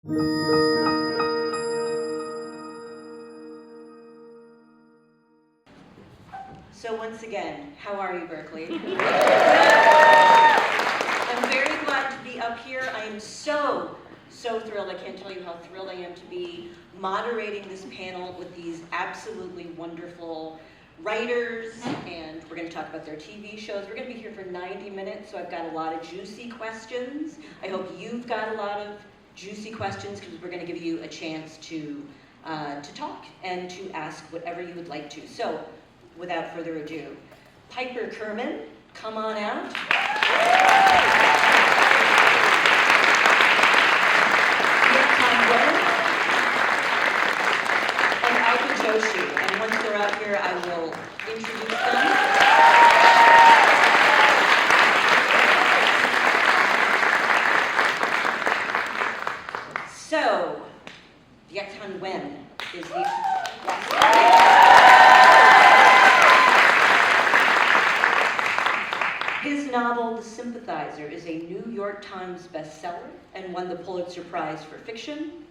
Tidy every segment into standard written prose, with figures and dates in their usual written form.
So once again, how are you, Berkeley? I'm very glad to be up here. I am so thrilled. I can't tell you how thrilled I am to be moderating this panel with these absolutely wonderful writers, and we're going to talk about their TV shows. We're going to be here for 90 minutes, so I've got a lot of juicy questions. I hope you've got a lot of juicy questions, because we're going to give you a chance to talk and to ask whatever you would like to. So, without further ado, Piper Kerman, come on out. Nguyen, and Alka Joshi. And once they're out here, I will introduce them. So, Viet Nguyen is the... His novel, The Sympathizer, is a New York Times bestseller and won the Pulitzer Prize for fiction.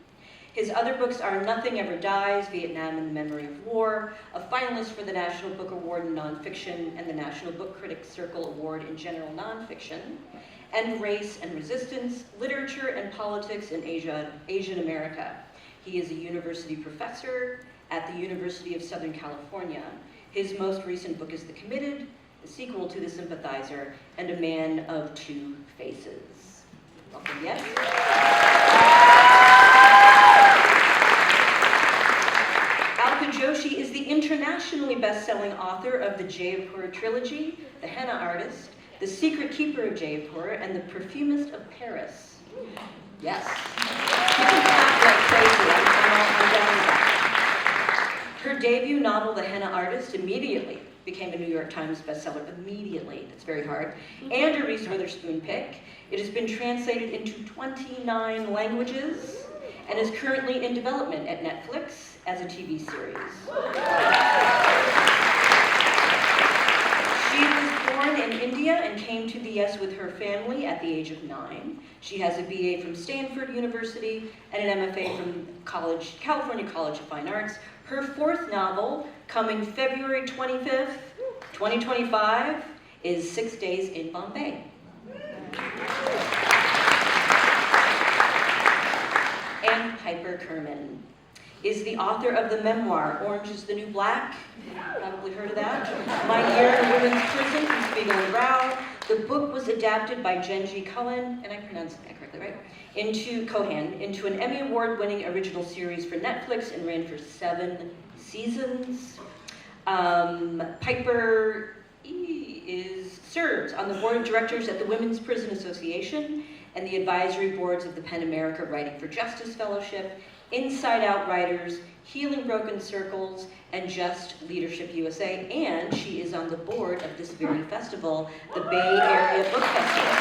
His other books are Nothing Ever Dies, Vietnam and the Memory of War, a finalist for the National Book Award in Nonfiction and the National Book Critics Circle Award in General Nonfiction, and Race and Resistance, Literature and Politics in Asian America. He is a university professor at the University of Southern California. His most recent book is The Committed, the sequel to The Sympathizer, and A Man of Two Faces. Welcome, yes? Alka Joshi is the internationally best-selling author of the Jaipur trilogy, The Henna Artist, The Secret Keeper of Jaipur, and The Perfumist of Paris. Yes. You can clap like crazy. I'm down with that. Her debut novel, The Henna Artist, immediately became a New York Times bestseller. Immediately. That's very hard. And a Reese Witherspoon pick. It has been translated into 29 languages and is currently in development at Netflix as a TV series. She was born in India and came to the US with her family at the age of 9. She has a BA from Stanford University and an MFA from California College of Fine Arts. Her fourth novel, coming February 25th, 2025, is 6 Days in Bombay. And Piper Kerman is the author of the memoir, Orange is the New Black. Probably heard of that. My Year in a Women's Prison from Spiegel and Rao. The book was adapted by Genji Cullen, and I pronounced that correctly, right? Into an Emmy Award-winning original series for Netflix and ran for 7 seasons. Piper serves on the board of directors at the Women's Prison Association and the advisory boards of the PEN America Writing for Justice Fellowship, Inside Out Writers, Healing Broken Circles, and Just Leadership USA, and she is on the board of this very festival, the Bay Area Book Festival.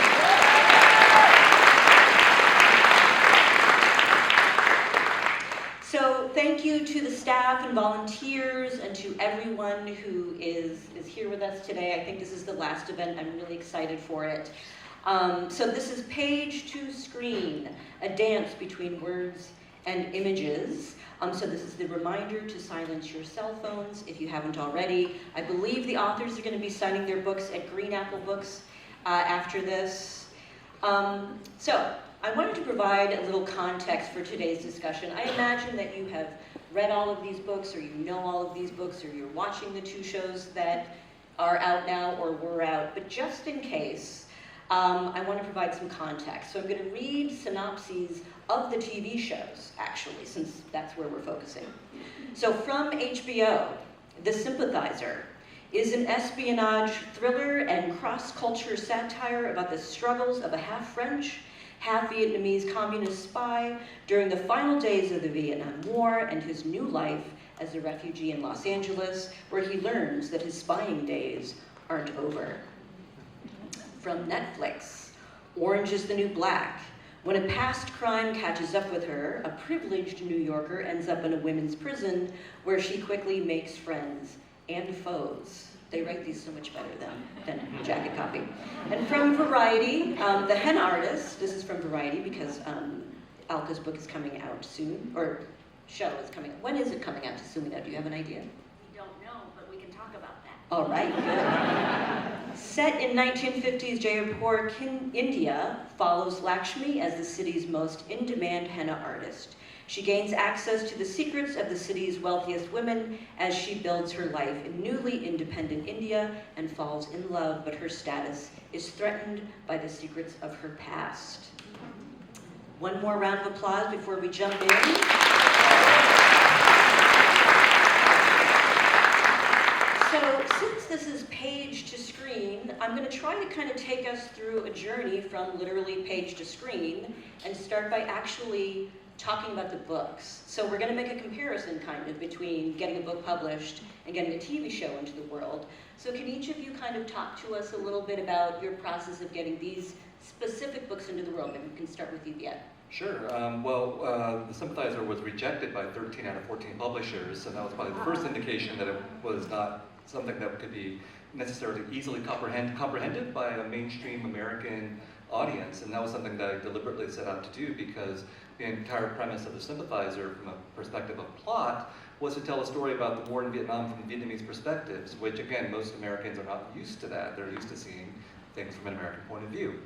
So thank you to the staff and volunteers and to everyone who is here with us today. I think this is the last event. I'm really excited for it. So this is Page to Screen, a dance between words and images. So this is the reminder to silence your cell phones if you haven't already. I believe the authors are going to be signing their books at Green Apple Books after this. So I wanted to provide a little context for today's discussion. I imagine that you have read all of these books, or you know all of these books, or you're watching the 2 shows that are out now or were out. But just in case, I want to provide some context. So I'm going to read synopses of the TV shows, actually, since that's where we're focusing. So from HBO, The Sympathizer is an espionage thriller and cross-culture satire about the struggles of a half-French, half-Vietnamese communist spy during the final days of the Vietnam War and his new life as a refugee in Los Angeles, where he learns that his spying days aren't over. From Netflix, Orange is the New Black. When a past crime catches up with her, a privileged New Yorker ends up in a women's prison where she quickly makes friends and foes. They write these so much better than jacket copy. And from Variety, The Henna Artist. This is from Variety because Alka's book is coming out soon, or show is coming out. When is it coming out to Sumida? Do you have an idea? We don't know, but we can talk about that. All right, good. Set in 1950s Jaipur, India, follows Lakshmi as the city's most in-demand henna artist. She gains access to the secrets of the city's wealthiest women as she builds her life in newly independent India and falls in love, but her status is threatened by the secrets of her past. One more round of applause before we jump in. So since this is page to screen, I'm going to try to kind of take us through a journey from literally page to screen and start by actually talking about the books. So we're going to make a comparison kind of between getting a book published and getting a TV show into the world. So can each of you kind of talk to us a little bit about your process of getting these specific books into the world? Maybe we can start with you, Viet. Sure. The Sympathizer was rejected by 13 out of 14 publishers, and that was probably the first indication that it was not something that could be necessarily easily comprehended by a mainstream American audience. And that was something that I deliberately set out to do, because the entire premise of the Sympathizer, from a perspective of plot, was to tell a story about the war in Vietnam from Vietnamese perspectives, which again, most Americans are not used to that. They're used to seeing things from an American point of view.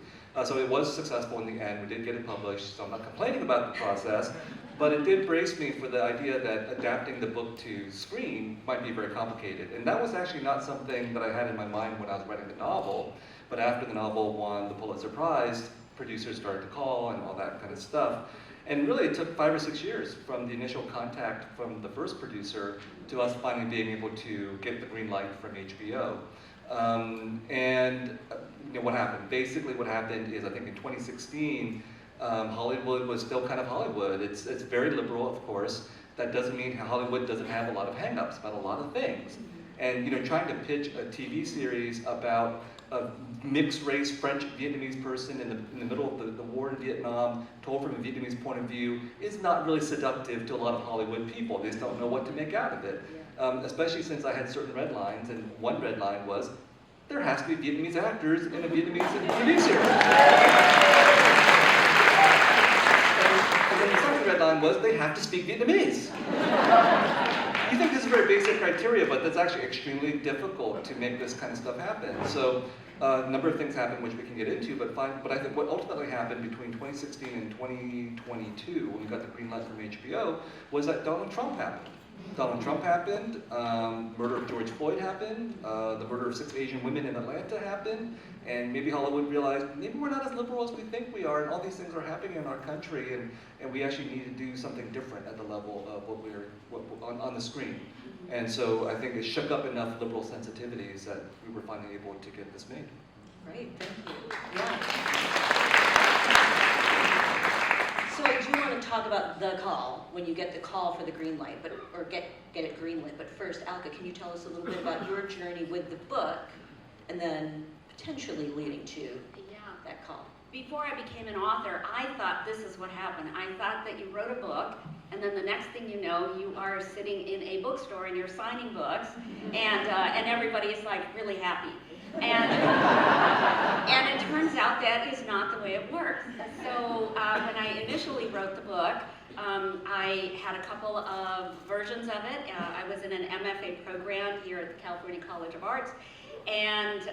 So it was successful in the end. We did get it published, so I'm not complaining about the process, but it did brace me for the idea that adapting the book to screen might be very complicated. And that was actually not something that I had in my mind when I was writing the novel, but after the novel won the Pulitzer Prize, producers started to call and all that kind of stuff. And really it took 5 or 6 years from the initial contact from the first producer to us finally being able to get the green light from HBO. What happened? Basically what happened is, I think in 2016, Hollywood was still kind of Hollywood. It's very liberal, of course. That doesn't mean Hollywood doesn't have a lot of hang-ups about a lot of things. And trying to pitch a TV series about a mixed-race French-Vietnamese person in the middle of the war in Vietnam, told from a Vietnamese point of view, is not really seductive to a lot of Hollywood people. They just don't know what to make out of it. Especially since I had certain red lines, and one red line was, there has to be Vietnamese actors in a Vietnamese TV series. And then the second red line was, they have to speak Vietnamese. You think this is very basic criteria, but that's actually extremely difficult to make this kind of stuff happen. So a number of things happened which we can get into, but I think what ultimately happened between 2016 and 2022, when we got the green light from HBO, was that Donald Trump happened. Donald Trump happened, murder of George Floyd happened, the murder of 6 Asian women in Atlanta happened, and maybe Hollywood realized maybe we're not as liberal as we think we are, and all these things are happening in our country, and we actually need to do something different at the level of what on the screen. And so I think it shook up enough liberal sensitivities that we were finally able to get this made. Great, thank you. Yeah. So I do want to talk about the call, when you get the call for the green light, or get it greenlit. But first, Alka, can you tell us a little bit about your journey with the book, and then potentially leading to that call? Before I became an author, I thought this is what happened. I thought that you wrote a book, and then the next thing you know, you are sitting in a bookstore and you're signing books, and everybody is like really happy. And it turns out that is not the way it works. So when I initially wrote the book, I had a couple of versions of it. I was in an MFA program here at the California College of Arts, and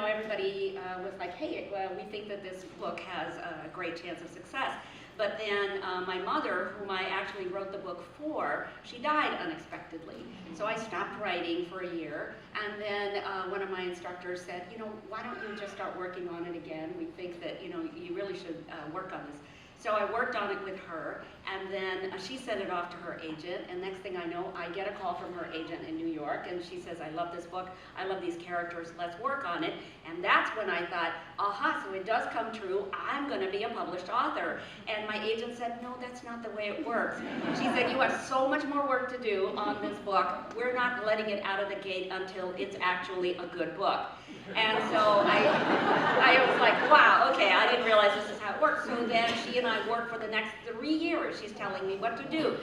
everybody was like, hey, we think that this book has a great chance of success. But then my mother, whom I actually wrote the book for, she died unexpectedly. So I stopped writing for a year, and then one of my instructors said, why don't you just start working on it again? We think that, you really should work on this. So I worked on it with her, and then she sent it off to her agent, and next thing I know, I get a call from her agent in New York, and she says, I love this book, I love these characters, let's work on it. And that's when I thought, aha, so it does come true, I'm gonna be a published author. And my agent said, no, that's not the way it works. She said, you have so much more work to do on this book, we're not letting it out of the gate until it's actually a good book. And so I was like, wow, okay, I didn't realize this is how it works. So then she and I worked for the next 3 3 years she's telling me what to do.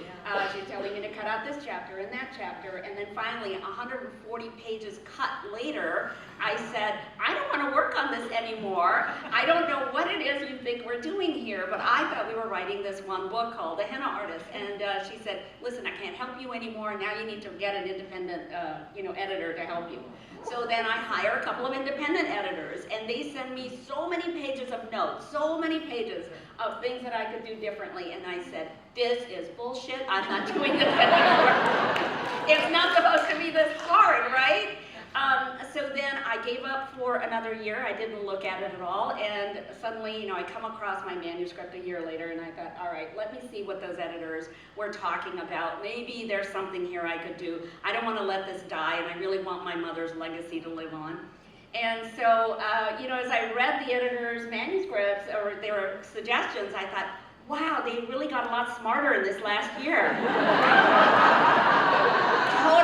She's telling me to cut out this chapter and that chapter, and then finally 140 pages cut later, I said, I don't want to work on this anymore. I don't know what it is you think we're doing here, but I thought we were writing this one book called The Henna Artist. And she said, listen, I can't help you anymore. Now you need to get an independent editor to help you. So then I hire a couple of independent editors, and they send me so many pages of notes, so many pages of things that I could do differently. And I said, this is bullshit. I'm not doing this anymore. It's not supposed to be this hard, right? So then I gave up for another year. I didn't look at it at all, and suddenly, I come across my manuscript a year later, and I thought, all right, let me see what those editors were talking about. Maybe there's something here I could do. I don't want to let this die, and I really want my mother's legacy to live on. And so, as I read the editors' manuscripts or their suggestions, I thought, wow, they really got a lot smarter in this last year.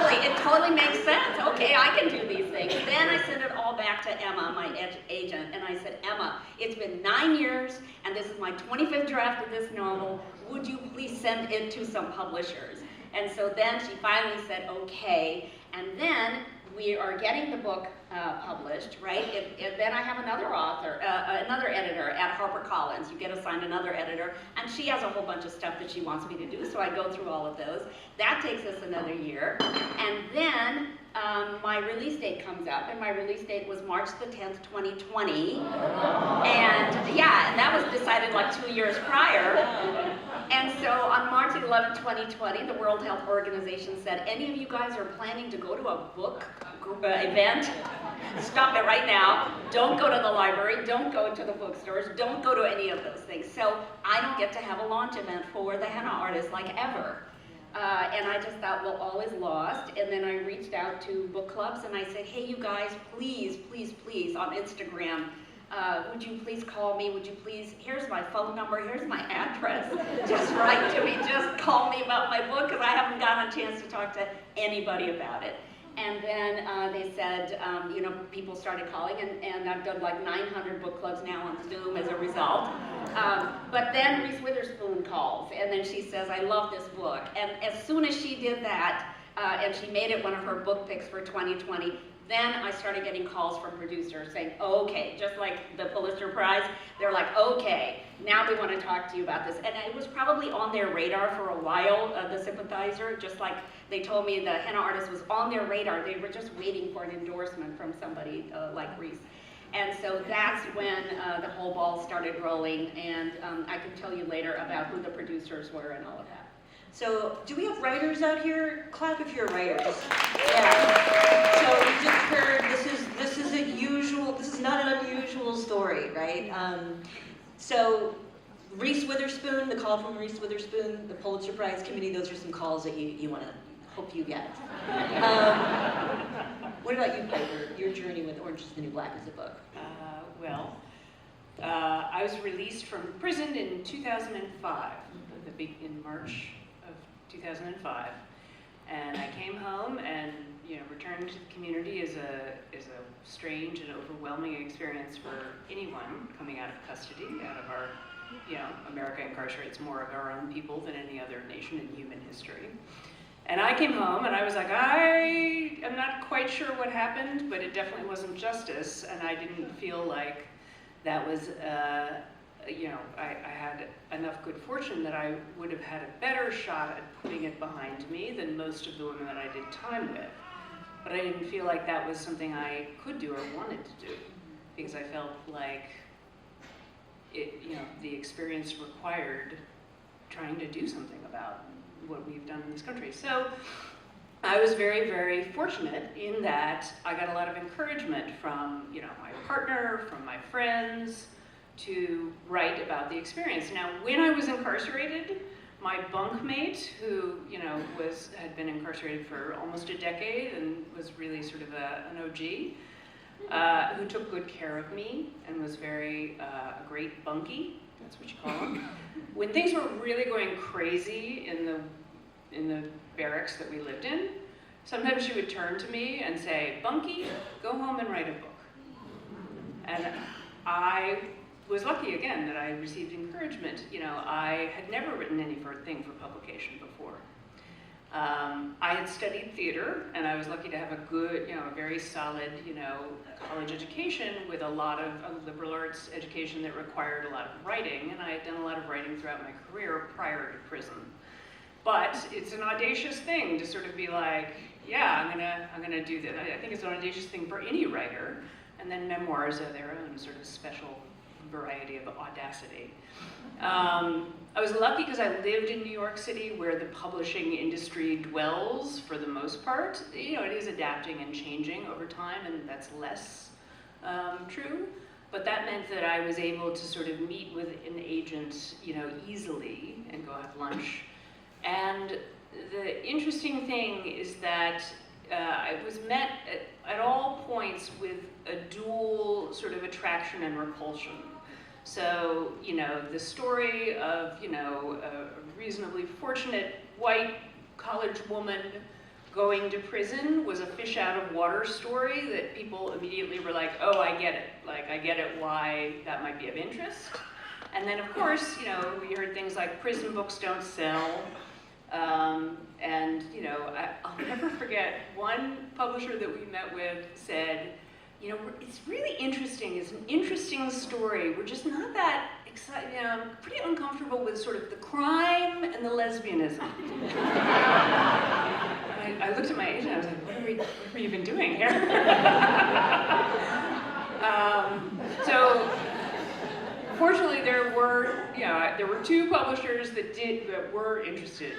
It totally makes sense. Okay, I can do these things. Then I sent it all back to Emma, my agent, and I said, Emma, it's been 9 years, and this is my 25th draft of this novel. Would you please send it to some publishers? And so then she finally said, okay, and then we are getting the book published, right? Then I have another author, another editor at HarperCollins. You get assigned another editor, and she has a whole bunch of stuff that she wants me to do, so I go through all of those. That takes us another year, and then my release date comes up, and my release date was March the 10th, 2020, and yeah, and that was decided like 2 years prior. And so on March 11, 2020, the World Health Organization said, any of you guys are planning to go to a book event? Stop it right now. Don't go to the library. Don't go to the bookstores. Don't go to any of those things. So I don't get to have a launch event for the Henna Artist like ever. And I just thought, well, all is lost. And then I reached out to book clubs and I said, hey, you guys, please, please, please, on Instagram, would you please call me? Would you please, here's my phone number, here's my address. Just write to me, just call me about my book, because I haven't gotten a chance to talk to anybody about it. And then they said, people started calling, and I've done like 900 book clubs now on Zoom as a result. But then Reese Witherspoon calls, and then she says, I love this book. And as soon as she did that, and she made it one of her book picks for 2020, then I started getting calls from producers saying, okay, just like the Pulitzer Prize, they're like, okay, now we want to talk to you about this. And it was probably on their radar for a while, the Sympathizer, just like they told me the Henna Artist was on their radar. They were just waiting for an endorsement from somebody like Reese. And so that's when the whole ball started rolling, and I can tell you later about who the producers were and all of that. So, do we have writers out here? Clap if you're a writer. Yeah. So you just heard this is not an unusual story, right? So Reese Witherspoon, the call from Reese Witherspoon, the Pulitzer Prize Committee, those are some calls that you want to hope you get. What about you, Piper? Your journey with Orange is the New Black as a book? I was released from prison in 2005, in March of 2005, and I came home and returning to the community is a strange and overwhelming experience for anyone coming out of custody, out of our, America incarcerates more of our own people than any other nation in human history. And I came home and I was like, I am not quite sure what happened, but it definitely wasn't justice, and I didn't feel like that was, I had enough good fortune that I would have had a better shot at putting it behind me than most of the women that I did time with. But I didn't feel like that was something I could do or wanted to do, because I felt like it, the experience required trying to do something about what we've done in this country. So I was very, very fortunate in that I got a lot of encouragement from, my partner, from my friends, to write about the experience. Now, when I was incarcerated, my bunkmate, who had been incarcerated for almost a decade and was really sort of an OG, who took good care of me and was very a great bunkie. That's what you call them. When things were really going crazy in the barracks that we lived in, sometimes she would turn to me and say, "Bunkie, go home and write a book." And I was lucky again that I received encouragement. You know, I had never written anything for publication before. I had studied theater, and I was lucky to have a good, you know, a very solid, you know, college education with a lot of a liberal arts education that required a lot of writing, and I had done a lot of writing throughout my career prior to prison. But it's an audacious thing to sort of be like, yeah, I'm gonna do this. I think it's an audacious thing for any writer, and then memoirs are their own sort of special variety of audacity. I was lucky because I lived in New York City, where the publishing industry dwells for the most part. You know, it is adapting and changing over time, and that's less true. But that meant that I was able to sort of meet with an agent, you know, easily and go have lunch. And the interesting thing is that I was met at all points with a dual sort of attraction and repulsion. So, you know, the story of, you know, a reasonably fortunate white college woman going to prison was a fish out of water story that people immediately were like, oh, I get it. Like, I get it why that might be of interest. And then, of course, you know, we heard things like prison books don't sell. And, you know, I'll never forget one publisher that we met with said, you know, it's really interesting. It's an interesting story. We're just not that excited. You know, I'm pretty uncomfortable with sort of the crime and the lesbianism. I looked at my agent. I was like, what have you been doing here? So, fortunately, there were two publishers that were interested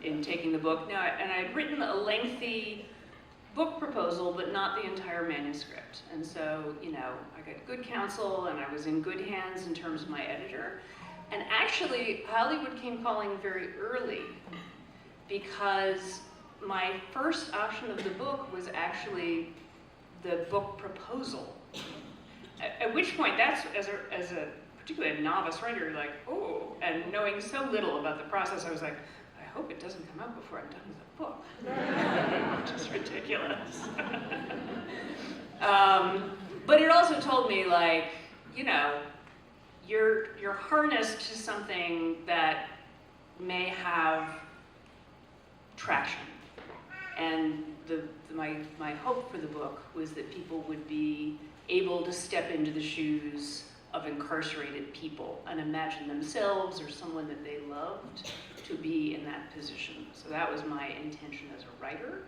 in taking the book. Now, and I'd written a lengthy book proposal, but not the entire manuscript. And so, you know, I got good counsel, and I was in good hands in terms of my editor. And actually, Hollywood came calling very early, because my first option of the book was actually the book proposal. At which point, that's, as a particularly a novice writer, like, oh, and knowing so little about the process, I was like, I hope it doesn't come out before I'm done with the book, which is ridiculous. But it also told me, like, you know, you're harnessed to something that may have traction. And my hope for the book was that people would be able to step into the shoes of incarcerated people and imagine themselves or someone that they loved to be in that position. So that was my intention as a writer.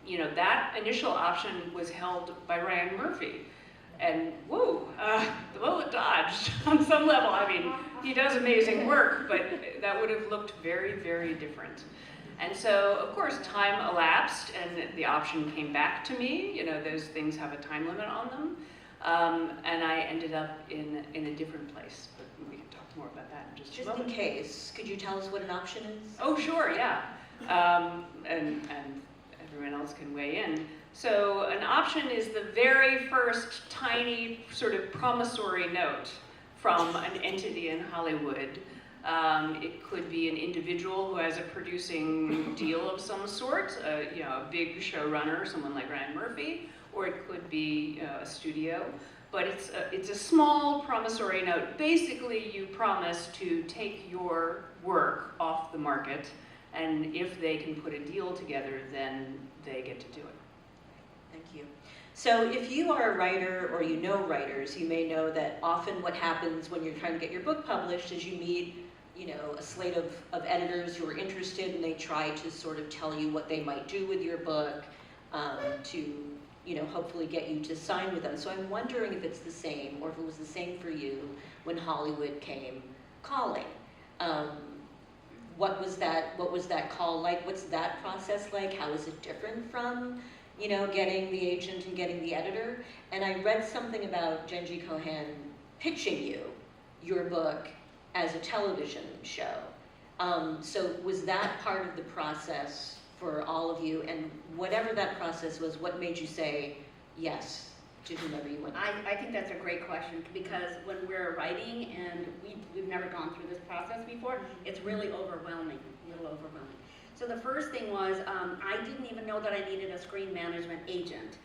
You know, that initial option was held by Ryan Murphy. And whoa, the bullet dodged on some level. I mean, he does amazing work, but that would have looked very, very different. And so, of course, time elapsed, and the option came back to me. You know, those things have a time limit on them. And I ended up in a different place. But we can talk more about that in just a moment. Just in case, could you tell us what an option is? Oh, sure, yeah. And everyone else can weigh in. So an option is the very first tiny sort of promissory note from an entity in Hollywood. It could be an individual who has a producing deal of some sort, you know, a big showrunner, someone like Ryan Murphy, or it could be a studio. But it's a small promissory note. Basically, you promise to take your work off the market, and if they can put a deal together, then they get to do it. Thank you. So if you are a writer or you know writers, you may know that often what happens when you're trying to get your book published is you meet, you know, a slate of editors who are interested, and they try to sort of tell you what they might do with your book to, you know, hopefully get you to sign with them. So I'm wondering if it's the same, or if it was the same for you when Hollywood came calling. What was that call like? What's that process like? How is it different from, you know, getting the agent and getting the editor? And I read something about Genji Cohen pitching you your book as a television show. So was that part of the process for all of you? And whatever that process was, what made you say yes to whomever you went? I think that's a great question, because when we're writing and we've never gone through this process before, it's really overwhelming, a little overwhelming. So the first thing was, I didn't even know that I needed a screen management agent.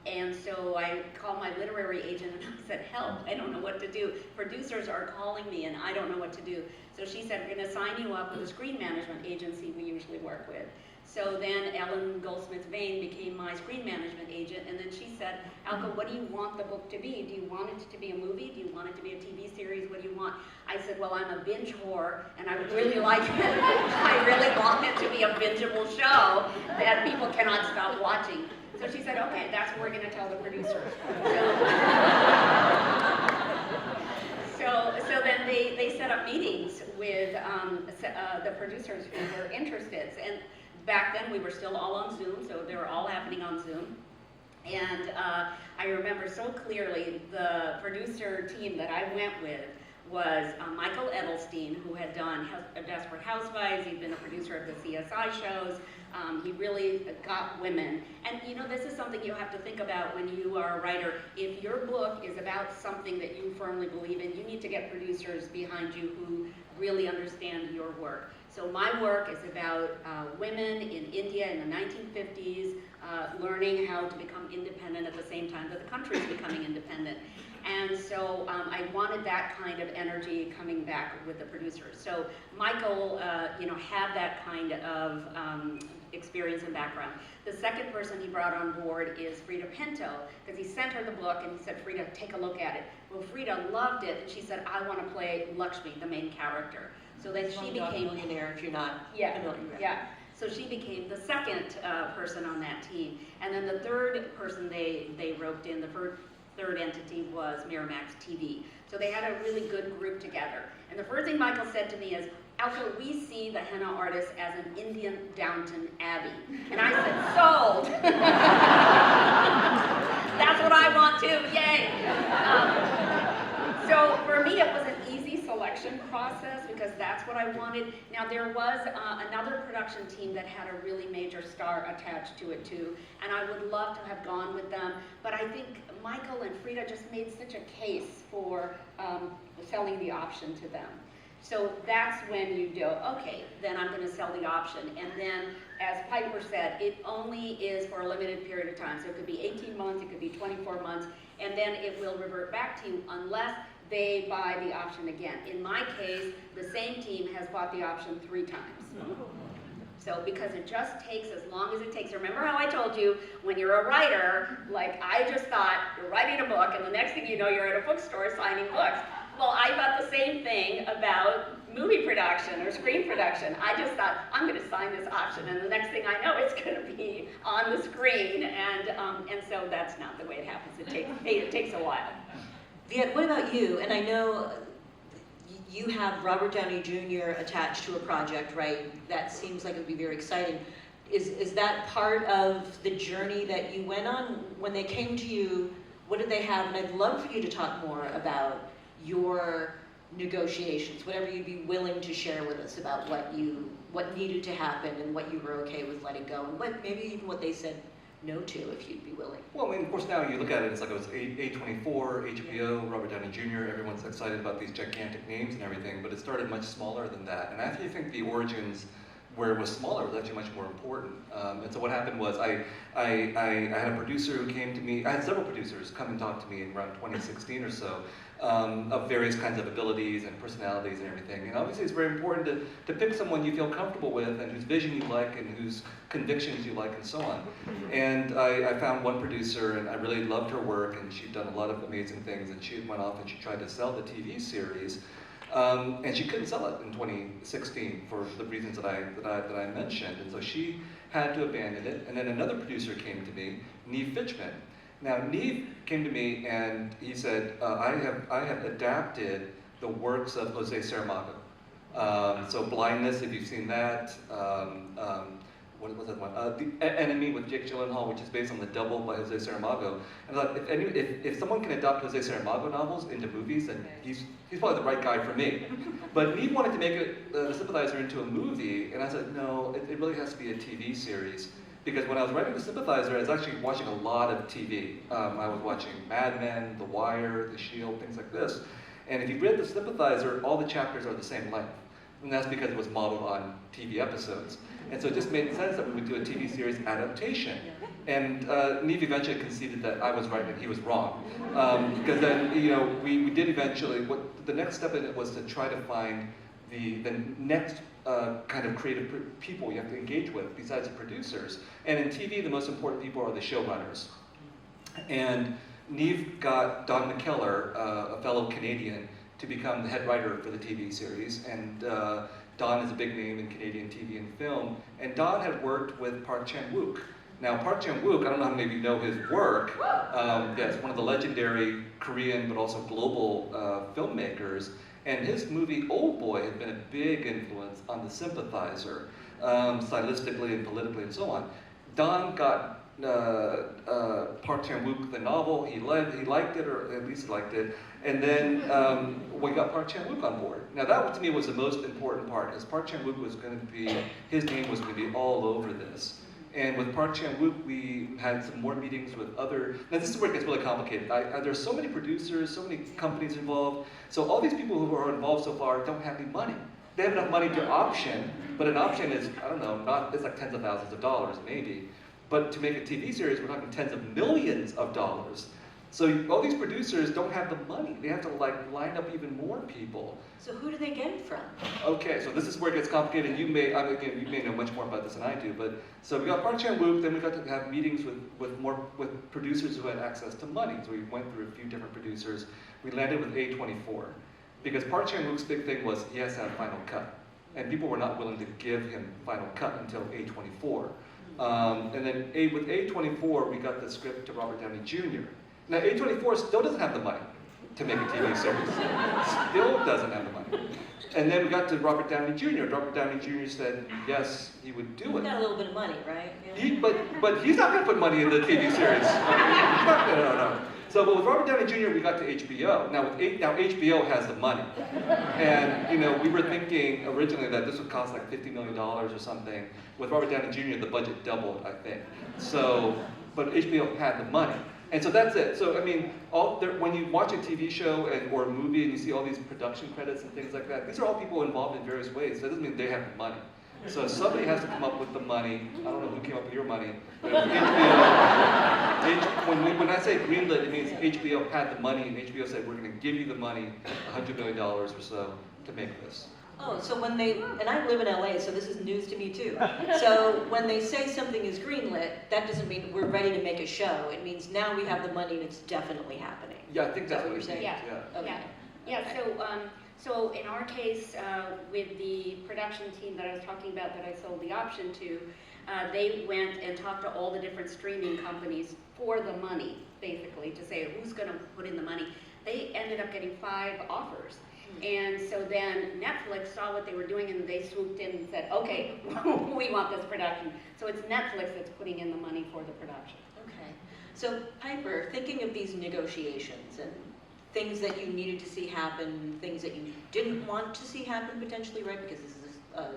And so I called my literary agent and I said, help, I don't know what to do. Producers are calling me and I don't know what to do. So she said, we're gonna sign you up with a screen management agency we usually work with. So then Ellen Goldsmith-Vane became my screen management agent, and then she said, Alka, what do you want the book to be? Do you want it to be a movie? Do you want it to be a TV series? What do you want? I said, well, I'm a binge whore, and I would really like it. I really want it to be a bingeable show that people cannot stop watching. So she said, okay, that's what we're going to tell the producers. So then they set up meetings with the producers who were interested. And back then we were still all on Zoom, so they were all happening on Zoom. And I remember so clearly the producer team that I went with was Michael Edelstein, who had done Desperate Housewives. He'd been a producer of the CSI shows. He really got women. And you know, this is something you have to think about when you are a writer. If your book is about something that you firmly believe in, you need to get producers behind you who really understand your work. So my work is about women in India in the 1950s, learning how to become independent at the same time that the country is becoming independent. And so I wanted that kind of energy coming back with the producers. So Michael, had that kind of experience and background. The second person he brought on board is Frida Pinto, because he sent her the book and he said, Frida, take a look at it. Well, Frida loved it, and she said, I want to play Lakshmi, the main character. So then she became millionaire if you're not familiar. Yeah. So she became the second person on that team. And then the third person they roped in, the third entity was Miramax TV. So they had a really good group together. And the first thing Michael said to me is, Alka, we see the Henna Artist as an Indian Downton Abbey. And I said, sold! That's what I want too, yay! So for me, it was an easy selection process because that's what I wanted. Now there was another production team that had a really major star attached to it too, and I would love to have gone with them, but I think Michael and Frida just made such a case for selling the option to them. So that's when you go, okay, then I'm going to sell the option. And then, as Piper said, it only is for a limited period of time. So it could be 18 months, it could be 24 months, and then it will revert back to you unless they buy the option again. In my case, the same team has bought the option 3 times. So because it just takes as long as it takes. Remember how I told you, when you're a writer, like I just thought, you're writing a book, and the next thing you know, you're at a bookstore signing books. Well, I thought the same thing about movie production or screen production. I just thought, I'm going to sign this option, and the next thing I know, it's going to be on the screen, and so that's not the way it happens. It takes a while. Viet, what about you? And I know you have Robert Downey Jr. attached to a project, right? That seems like it would be very exciting. Is that part of the journey that you went on? When they came to you, what did they have? And I'd love for you to talk more about your negotiations, whatever you'd be willing to share with us about what needed to happen and what you were okay with letting go, and maybe even what they said no to, if you'd be willing. Well, I mean, of course, now you look at it, it's like it was A24, HBO, Robert Downey Jr., everyone's excited about these gigantic names and everything, but it started much smaller than that. And I actually think the origins, where it was smaller, was actually much more important. And so what happened was I had a producer who came to me, I had several producers come and talk to me in around 2016 or so, of various kinds of abilities and personalities and everything. And obviously it's very important to pick someone you feel comfortable with and whose vision you like and whose convictions you like and so on. And I found one producer and I really loved her work, and she'd done a lot of amazing things, and she went off and she tried to sell the TV series. And she couldn't sell it in 2016 for the reasons that I mentioned, and so she had to abandon it. And then another producer came to me, Neve Fitchman. Now Neve came to me and he said, I have adapted the works of Jose Saramago. So Blindness, if you've seen that. What was that one? The Enemy with Jake Gyllenhaal, which is based on The Devil by Jose Saramago. And I thought, if someone can adapt Jose Saramago novels into movies, then he's probably the right guy for me. But Neve wanted to make it, The Sympathizer into a movie, and I said, no, it really has to be a TV series. Because when I was writing The Sympathizer, I was actually watching a lot of TV. I was watching Mad Men, The Wire, The Shield, things like this. And if you read The Sympathizer, all the chapters are the same length. And that's because it was modeled on TV episodes. And so it just made sense that we would do a TV series adaptation. And Neve eventually conceded that I was right and he was wrong. Because then, we did eventually, the next step in it was to try to find the next kind of creative people you have to engage with besides the producers. And in TV, the most important people are the showrunners. And Neve got Don McKellar, a fellow Canadian, to become the head writer for the TV series. And Don is a big name in Canadian TV and film. And Don had worked with Park Chan-wook. Now, Park Chan-wook, I don't know how many of you know his work. Yes, one of the legendary Korean but also global filmmakers. And his movie Old Boy had been a big influence on the Sympathizer, stylistically and politically and so on. Don got Park Chan-wook the novel, he liked it, or at least liked it, and then we got Park Chan-wook on board. Now that to me was the most important part, because Park Chan-wook was going to be, his name was going to be all over this. And with Park Chan-wook, we had some more meetings with other, now this is where it gets really complicated. There's so many producers, so many companies involved, so all these people who are involved so far don't have any money. They have enough money to option, but an option is, I don't know, it's like tens of thousands of dollars, maybe. But to make a TV series, we're talking tens of millions of dollars. So all these producers don't have the money. They have to line up even more people. So who do they get it from? Okay, so this is where it gets complicated. You may know much more about this than I do. But so we got Park Chan-wook, then we got to have meetings with producers who had access to money. So we went through a few different producers. We landed with A24 because Park Chan-wook's big thing was he has to have final cut, and people were not willing to give him final cut until A24. And then with A24, we got the script to Robert Downey Jr. Now, A24 still doesn't have the money to make a TV series. Still doesn't have the money. And then we got to Robert Downey Jr. Robert Downey Jr. said yes, he would do it. He got a little bit of money, right? Yeah. But he's not going to put money in the TV series. No. So, but with Robert Downey Jr., we got to HBO. Now, HBO has the money, and we were thinking originally that this would cost like $50 million or something. With Robert Downey Jr., the budget doubled, I think. So, but HBO had the money, and so that's it. So, I mean, when you watch a TV show or a movie and you see all these production credits and things like that, these are all people involved in various ways. That doesn't mean they have the money. So somebody has to come up with the money. I don't know who came up with your money. But HBO, when I say greenlit, it means HBO had the money, and HBO said, we're going to give you the money, $100 million or so, to make this. Oh, so when and I live in LA, so this is news to me too. So when they say something is greenlit, that doesn't mean we're ready to make a show. It means now we have the money and it's definitely happening. Yeah, I think that's what you're saying. Yeah. Okay. Yeah. So in our case, with the production team that I was talking about that I sold the option to, they went and talked to all the different streaming companies for the money, basically, to say who's going to put in the money. They ended up getting 5 offers. And so then Netflix saw what they were doing and they swooped in and said, okay, we want this production. So it's Netflix that's putting in the money for the production. Okay. So Piper, thinking of these negotiations and things that you needed to see happen, things that you didn't want to see happen potentially, right? Because this is a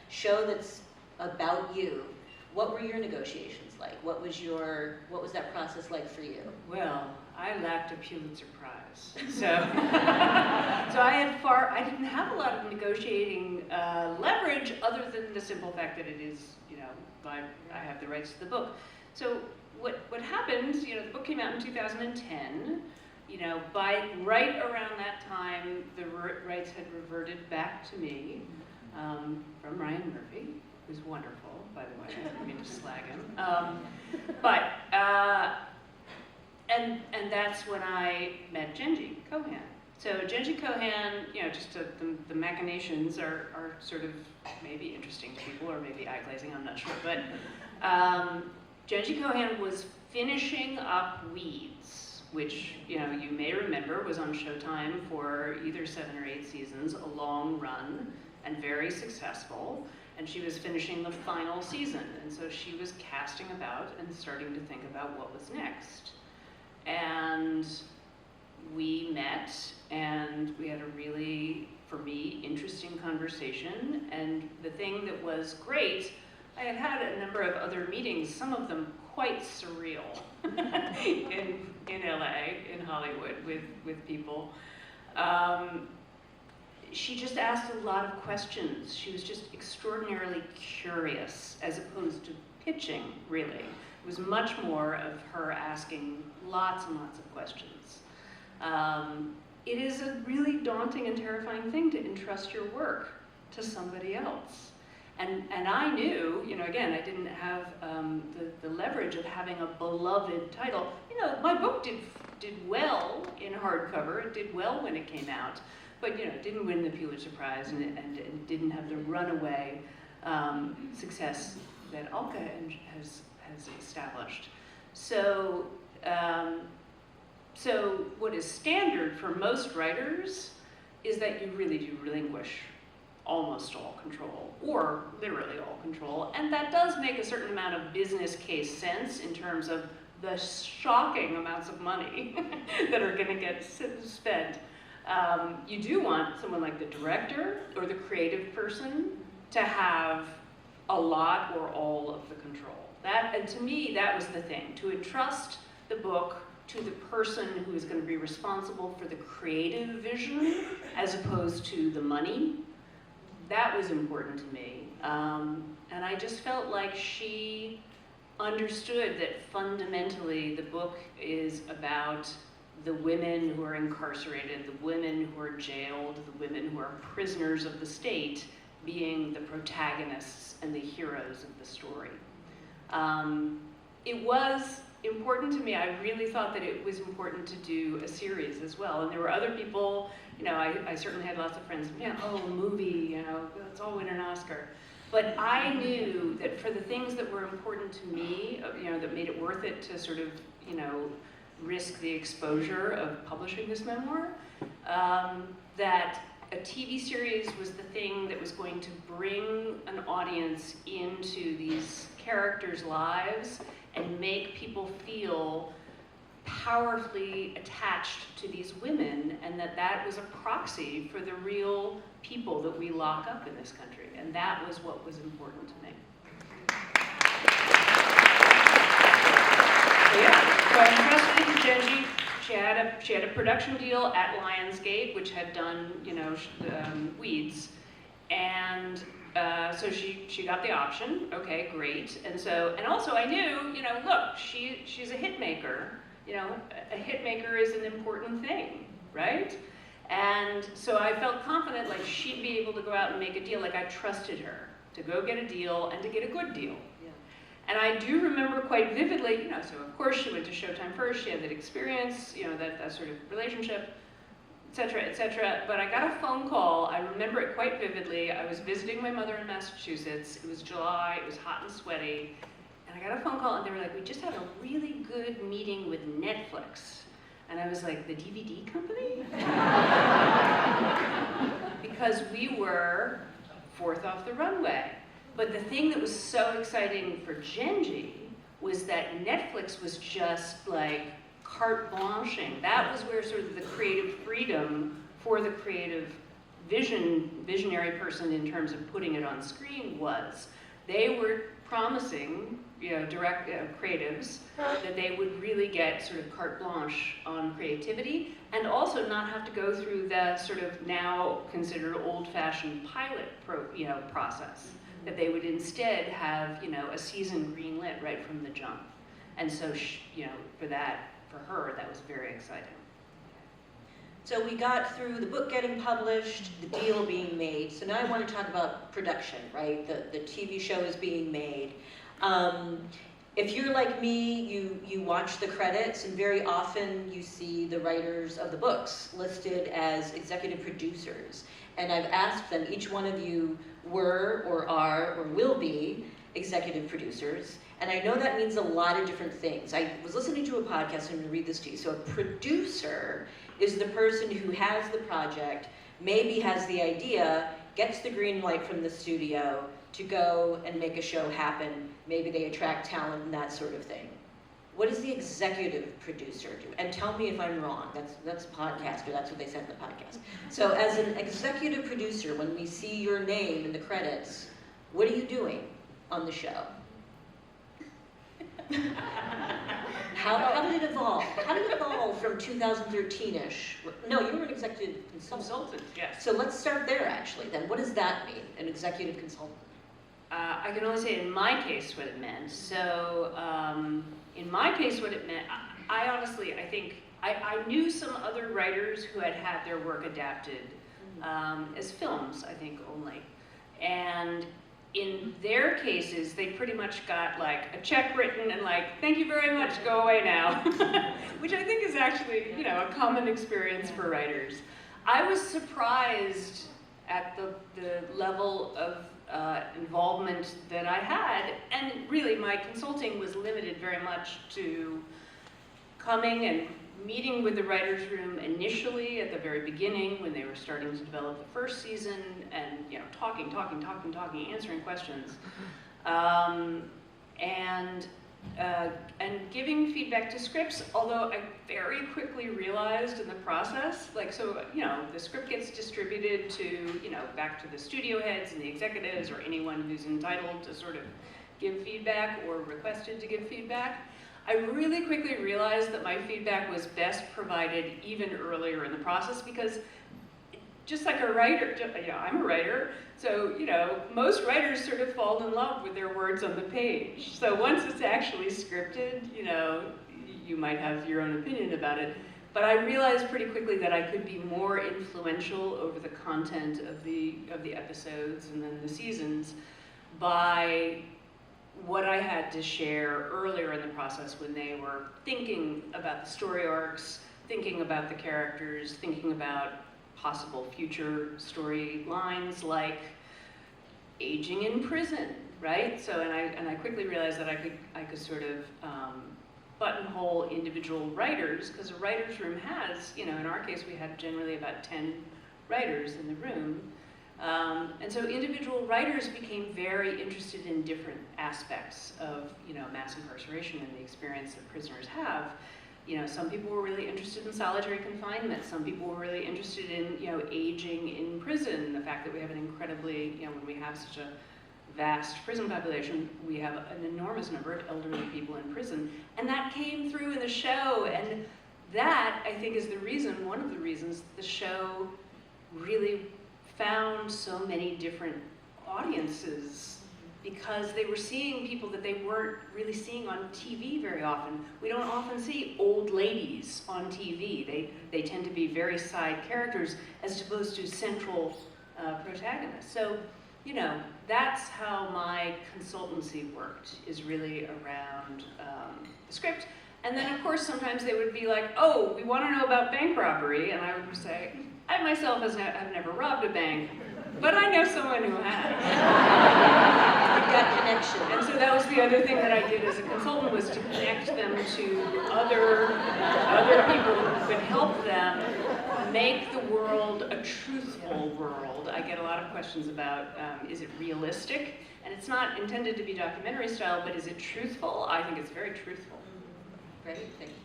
show that's about you. What were your negotiations like? What was that process like for you? Well, I lacked a Pulitzer Prize, so I didn't have a lot of negotiating leverage other than the simple fact that it is, I have the rights to the book. So what happened? The book came out in 2010. By right around that time, the rights had reverted back to me from Ryan Murphy, who's wonderful, by the way. I didn't mean to slag him. And that's when I met Genji Kohan. So Genji Kohan, just the machinations are sort of maybe interesting to people, or maybe eye-glazing, I'm not sure. But Genji Kohan was finishing up Weeds, which you may remember was on Showtime for either 7 or 8 seasons, a long run, and very successful. And she was finishing the final season, and so she was casting about and starting to think about what was next. And we met, and we had a really, for me, interesting conversation. And the thing that was great, I had had a number of other meetings, some of them quite surreal, in LA, in Hollywood, with people. she just asked a lot of questions. She was just extraordinarily curious, as opposed to pitching, really. It was much more of her asking lots and lots of questions. It is a really daunting and terrifying thing to entrust your work to somebody else. And I knew, again, I didn't have the leverage of having a beloved title. My book did well in hardcover. It did well when it came out, but it didn't win the Pulitzer Prize and didn't have the runaway success that Alka has established. So what is standard for most writers is that you really do relinquish almost all control, or literally all control, and that does make a certain amount of business case sense in terms of the shocking amounts of money that are going to get spent. You do want someone like the director or the creative person to have a lot or all of the control. And to me, that was the thing, to entrust the book to the person who is going to be responsible for the creative vision as opposed to the money. That was important to me. And I just felt like she understood that fundamentally the book is about the women who are incarcerated, the women who are jailed, the women who are prisoners of the state being the protagonists and the heroes of the story. It was important to me. I really thought that it was important to do a series as well. And there were other people, I certainly had lots of friends, a movie, let's all win an Oscar. But I knew that for the things that were important to me, that made it worth it to sort of, risk the exposure of publishing this memoir, that a TV series was the thing that was going to bring an audience into these characters' lives and make people feel powerfully attached to these women, and that was a proxy for the real people that we lock up in this country. And that was what was important to me. So I entrusted it to Genji. She had a production deal at Lionsgate, which had done, Weeds, and so she got the option. Okay, great. And also I knew, look, she's a hit maker. A hit maker is an important thing, right? And so I felt confident, like she'd be able to go out and make a deal. Like I trusted her to go get a deal and to get a good deal. And I do remember quite vividly, so of course she went to Showtime first, she had that experience, that sort of relationship, et cetera, but I got a phone call, I remember it quite vividly. I was visiting my mother in Massachusetts, it was July, it was hot and sweaty, and I got a phone call and they were like, we just had a really good meeting with Netflix. And I was like, the DVD company? Because we were fourth off the runway. But the thing that was so exciting for Genji was that Netflix was just like carte blanching. That was where sort of the creative freedom for the creative visionary person in terms of putting it on screen was. They were promising, direct creatives, that they would really get sort of carte blanche on creativity and also not have to go through the sort of now considered old-fashioned pilot process. That they would instead have, a season greenlit right from the jump. And so, for her, that was very exciting. So we got through the book getting published, the deal being made. So now I want to talk about production, right? The TV show is being made. If you're like me, you watch the credits, and very often you see the writers of the books listed as executive producers. And I've asked them, each one of you were or are or will be executive producers. And I know that means a lot of different things. I was listening to a podcast, and I'm going to read this to you. So a producer is the person who has the project, maybe has the idea, gets the green light from the studio to go and make a show happen. Maybe they attract talent and that sort of thing. What does the executive producer do? And tell me if I'm wrong. That's a podcast, or that's what they said in the podcast. So as an executive producer, when we see your name in the credits, what are you doing on the show? How did it evolve? How did it evolve from 2013-ish? No, you were an executive consultant. Consultant, yes. So let's start there, actually, then. What does that mean, an executive consultant? I can only say in my case what it meant. So in my case what it meant, I honestly, I think, I knew some other writers who had had their work adapted as films, I think only. And in their cases, they pretty much got like a check written and like, thank you very much, go away now. Which I think is actually, you know, a common experience for writers. I was surprised at the level of involvement that I had, and really my consulting was limited very much to coming and meeting with the writer's room initially at the very beginning when they were starting to develop the first season, and you know, talking, answering questions, and giving feedback to scripts. Although I very quickly realized in the process, like, so you know, the script gets distributed to, you know, back to the studio heads and the executives or anyone who's entitled to sort of give feedback or requested to give feedback. I really quickly realized that my feedback was best provided even earlier in the process, because just like a writer, you know, I'm a writer, so, you know, most writers sort of fall in love with their words on the page. So once it's actually scripted, you know, you might have your own opinion about it. But I realized pretty quickly that I could be more influential over the content of the episodes and then the seasons by what I had to share earlier in the process when they were thinking about the story arcs, thinking about the characters, thinking about possible future storylines like aging in prison, right? So, and I quickly realized that I could sort of buttonhole individual writers, because a writer's room has, you know, in our case we had generally about 10 writers in the room. And so individual writers became very interested in different aspects of, you know, mass incarceration and the experience that prisoners have. You know, some people were really interested in solitary confinement. Some people were really interested in, you know, aging in prison. The fact that we have an incredibly, you know, when we have such a vast prison population, we have an enormous number of elderly people in prison. And that came through in the show. And that, I think, is the reason, one of the reasons the show really found so many different audiences, because they were seeing people that they weren't really seeing on TV very often. We don't often see old ladies on TV. They tend to be very side characters as opposed to central protagonists. So, you know, that's how my consultancy worked, is really around the script. And then, of course, sometimes they would be like, oh, we want to know about bank robbery. And I would say, I myself have never robbed a bank, but I know someone who has. You've got connection. And so that was the other thing that I did as a consultant, was to connect them to other people who could help them make the world a truthful world. I get a lot of questions about, is it realistic? And it's not intended to be documentary style, but is it truthful? I think it's very truthful. Great, thank you.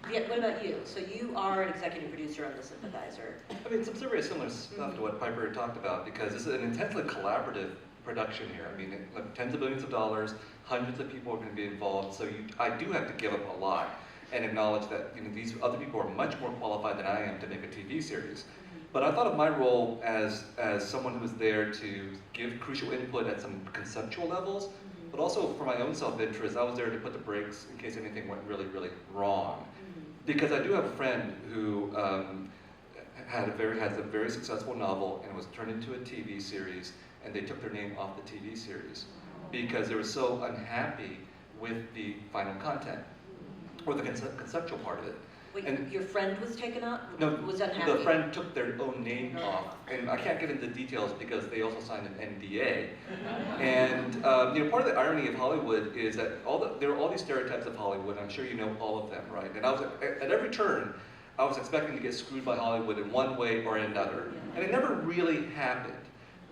Viet, what about you? So you are an executive producer on The Sympathizer. I mean, some very similar stuff to what Piper talked about, because this is an intensely collaborative production here. I mean, like tens of billions of dollars, hundreds of people are going to be involved, so I do have to give up a lot and acknowledge that, you know, these other people are much more qualified than I am to make a TV series. But I thought of my role as someone who was there to give crucial input at some conceptual levels, but also for my own self-interest, I was there to put the brakes in case anything went really, really wrong. Because I do have a friend who has a very successful novel, and it was turned into a TV series, and they took their name off the TV series because they were so unhappy with the final content, or the conceptual part of it. Wait, And- your friend was taken up? No, Was unhappy? the friend took their own name off, and I can't get into details because they also signed an NDA. And you know, part of the irony of Hollywood is that there are all these stereotypes of Hollywood. I'm sure you know all of them, right? And I was at every turn, I was expecting to get screwed by Hollywood in one way or another, and it never really happened.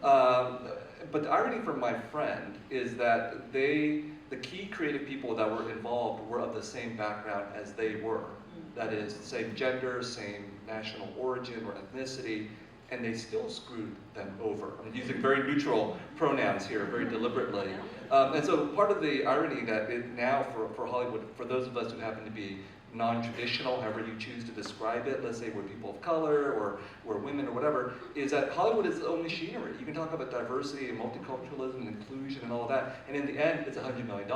But the irony for my friend is that the key creative people that were involved were of the same background as they were. That is, same gender, same national origin or ethnicity, and they still screwed them over. I'm using very neutral pronouns here, very deliberately. And so part of the irony that now for Hollywood, for those of us who happen to be non-traditional, however you choose to describe it, let's say we're people of color or we're women or whatever, is that Hollywood is its own machinery. You can talk about diversity and multiculturalism and inclusion and all of that, and in the end, it's $100 million.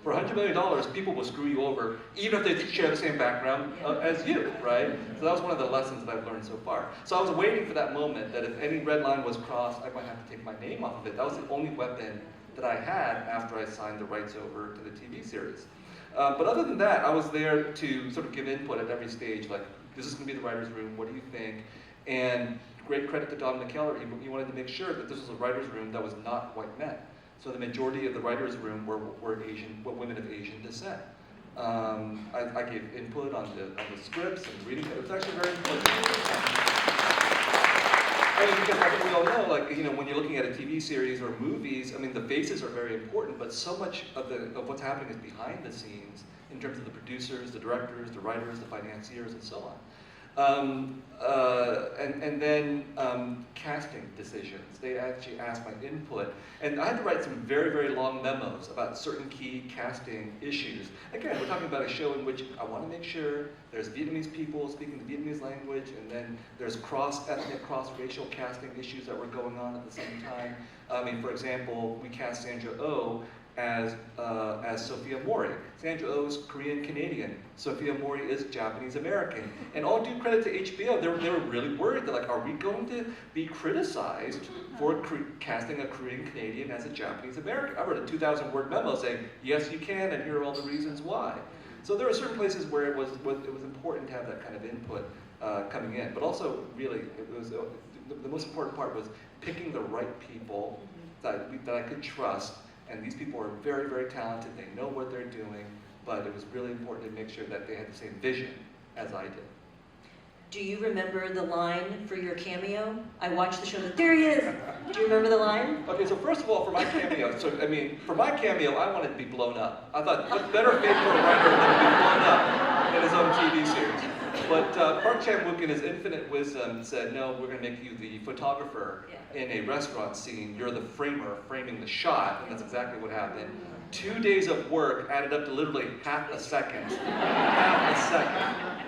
For $100 million, people will screw you over, even if they share the same background as you, right? So that was one of the lessons that I've learned so far. So I was waiting for that moment that if any red line was crossed, I might have to take my name off of it. That was the only weapon that I had after I signed the rights over to the TV series. But other than that, I was there to sort of give input at every stage, like, this is going to be the writer's room, what do you think? And great credit to Don McKellar, he wanted to make sure that this was a writer's room that was not white men. So the majority of the writer's room were women of Asian descent. I gave input on the scripts and reading it. It was actually very important. I mean, because I think we all know, like, you know, when you're looking at a TV series or movies, I mean, the faces are very important, but so much of what's happening is behind the scenes in terms of the producers, the directors, the writers, the financiers, and so on. And then casting decisions. They actually asked my input, and I had to write some very, very long memos about certain key casting issues. Again, we're talking about a show in which I want to make sure there's Vietnamese people speaking the Vietnamese language, and then there's cross-ethnic, cross-racial casting issues that were going on at the same time. I mean, for example, we cast Sandra Oh as Sophia Mori. Sandra Oh is Korean Canadian. Sophia Mori is Japanese American. And all due credit to HBO, they were really worried. They're like, are we going to be criticized for casting a Korean Canadian as a Japanese American? I wrote a 2,000-word memo saying, yes, you can, and here are all the reasons why. So there are certain places where it was important to have that kind of input coming in. But also, really, it was the most important part was picking the right people that I could trust. And these people are very, very talented. They know what they're doing, but it was really important to make sure that they had the same vision as I did. Do you remember the line for your cameo? I watched the show, there he is! Do you remember the line? Okay, so first of all, for my cameo, I wanted to be blown up. I thought, what better fate for a writer than to be blown up in his own TV series? But Park Chan-wook, in his infinite wisdom, said, no, we're going to make you the photographer in a restaurant scene. You're the framer framing the shot, and that's exactly what happened. 2 days of work added up to literally half a second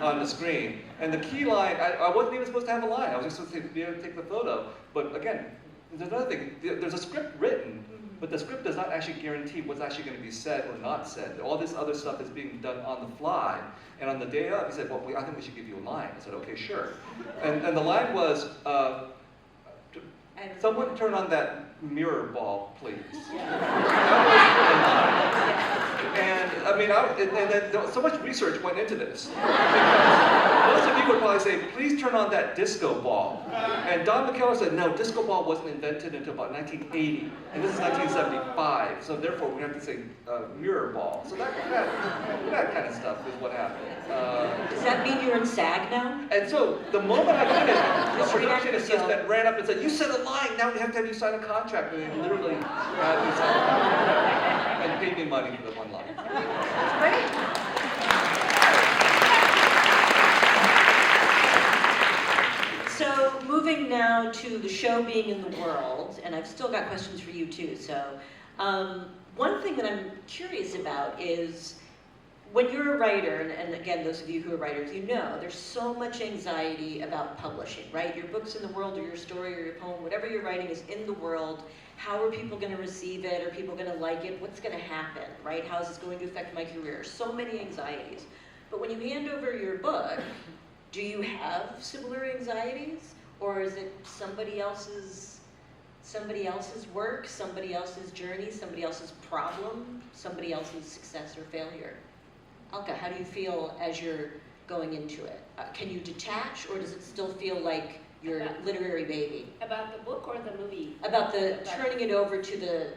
on the screen. And the key line, I wasn't even supposed to have a line. I was just supposed to be able to take the photo. But again, there's another thing. There's a script written, but the script does not actually guarantee what's actually going to be said or not said. All this other stuff is being done on the fly. And on the day of, he said, well, I think we should give you a line. I said, okay, sure. And the line was, someone turn on that mirror ball, please. That was the line. And I mean, and then so much research went into this. Most of you would probably say, please turn on that disco ball. And Don McKellar said, no, disco ball wasn't invented until about 1980, and this is 1975, so therefore we have to say mirror ball. So that kind of stuff is what happened. Does that mean you're in SAG now? And so the moment I finished, the production assistant ran up and said, you said a line, now we have to have you sign a contract. And they literally had me sign a contract and paid me money for the one line. That's great. So moving now to the show being in the world, and I've still got questions for you too. So one thing that I'm curious about is when you're a writer, and again, those of you who are writers, you know there's so much anxiety about publishing, right? Your book's in the world, or your story, or your poem, whatever you're writing is in the world. How are people going to receive it? Are people going to like it? What's going to happen, right? How is this going to affect my career? So many anxieties. But when you hand over your book, do you have similar anxieties? Or is it somebody else's work, somebody else's journey, somebody else's problem, somebody else's success or failure? Alka, how do you feel as you're going into it? Can you detach, or does it still feel like your literary baby? About the book or the movie? About turning it over to the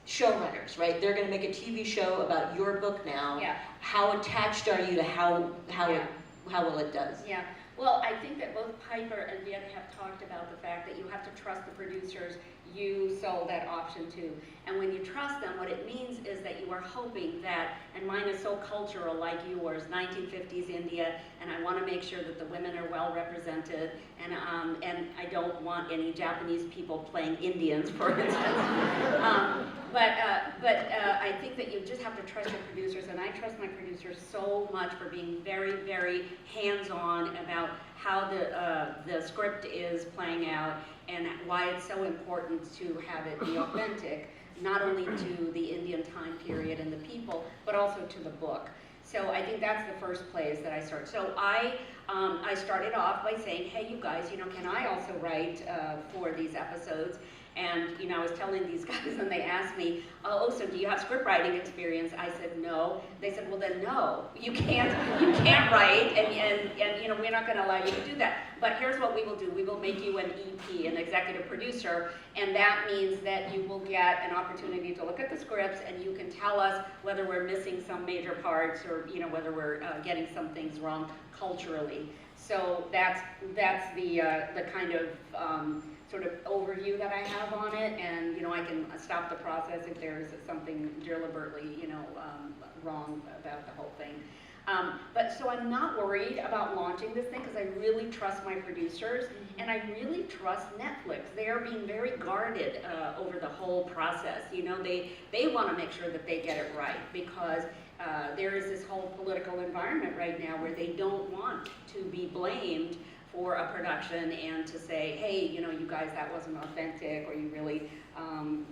showrunners, right? They're going to make a TV show about your book now. Yeah. How attached are you to how well it does? Yeah. Well, I think that both Piper and Viet have talked about the fact that you have to trust the producers. you sold that option to. And when you trust them, what it means is that you are hoping that, and mine is so cultural like yours, 1950s India, and I want to make sure that the women are well represented, and I don't want any Japanese people playing Indians, for instance. I think that you just have to trust your producers, and I trust my producers so much for being very, very hands-on about how the script is playing out and why it's so important to have it be authentic, not only to the Indian time period and the people, but also to the book. So I think that's the first place that I start. So I started off by saying, hey, you guys, can I also write for these episodes? And I was telling these guys, and they asked me, oh, so do you have script writing experience? I said no. They said, well then no, you can't write, and we're not going to allow you to do that. But here's what we will do: we will make you an EP, an executive producer, and that means that you will get an opportunity to look at the scripts, and you can tell us whether we're missing some major parts, or whether we're getting some things wrong culturally. So that's the kind of sort of overview that I have on it, and I can stop the process if there's something deliberately wrong about the whole thing. But so I'm not worried about launching this thing because I really trust my producers, and I really trust Netflix. They are being very guarded over the whole process. They want to make sure that they get it right, because there is this whole political environment right now where they don't want to be blamed for a production and to say, hey, you guys, that wasn't authentic, or you really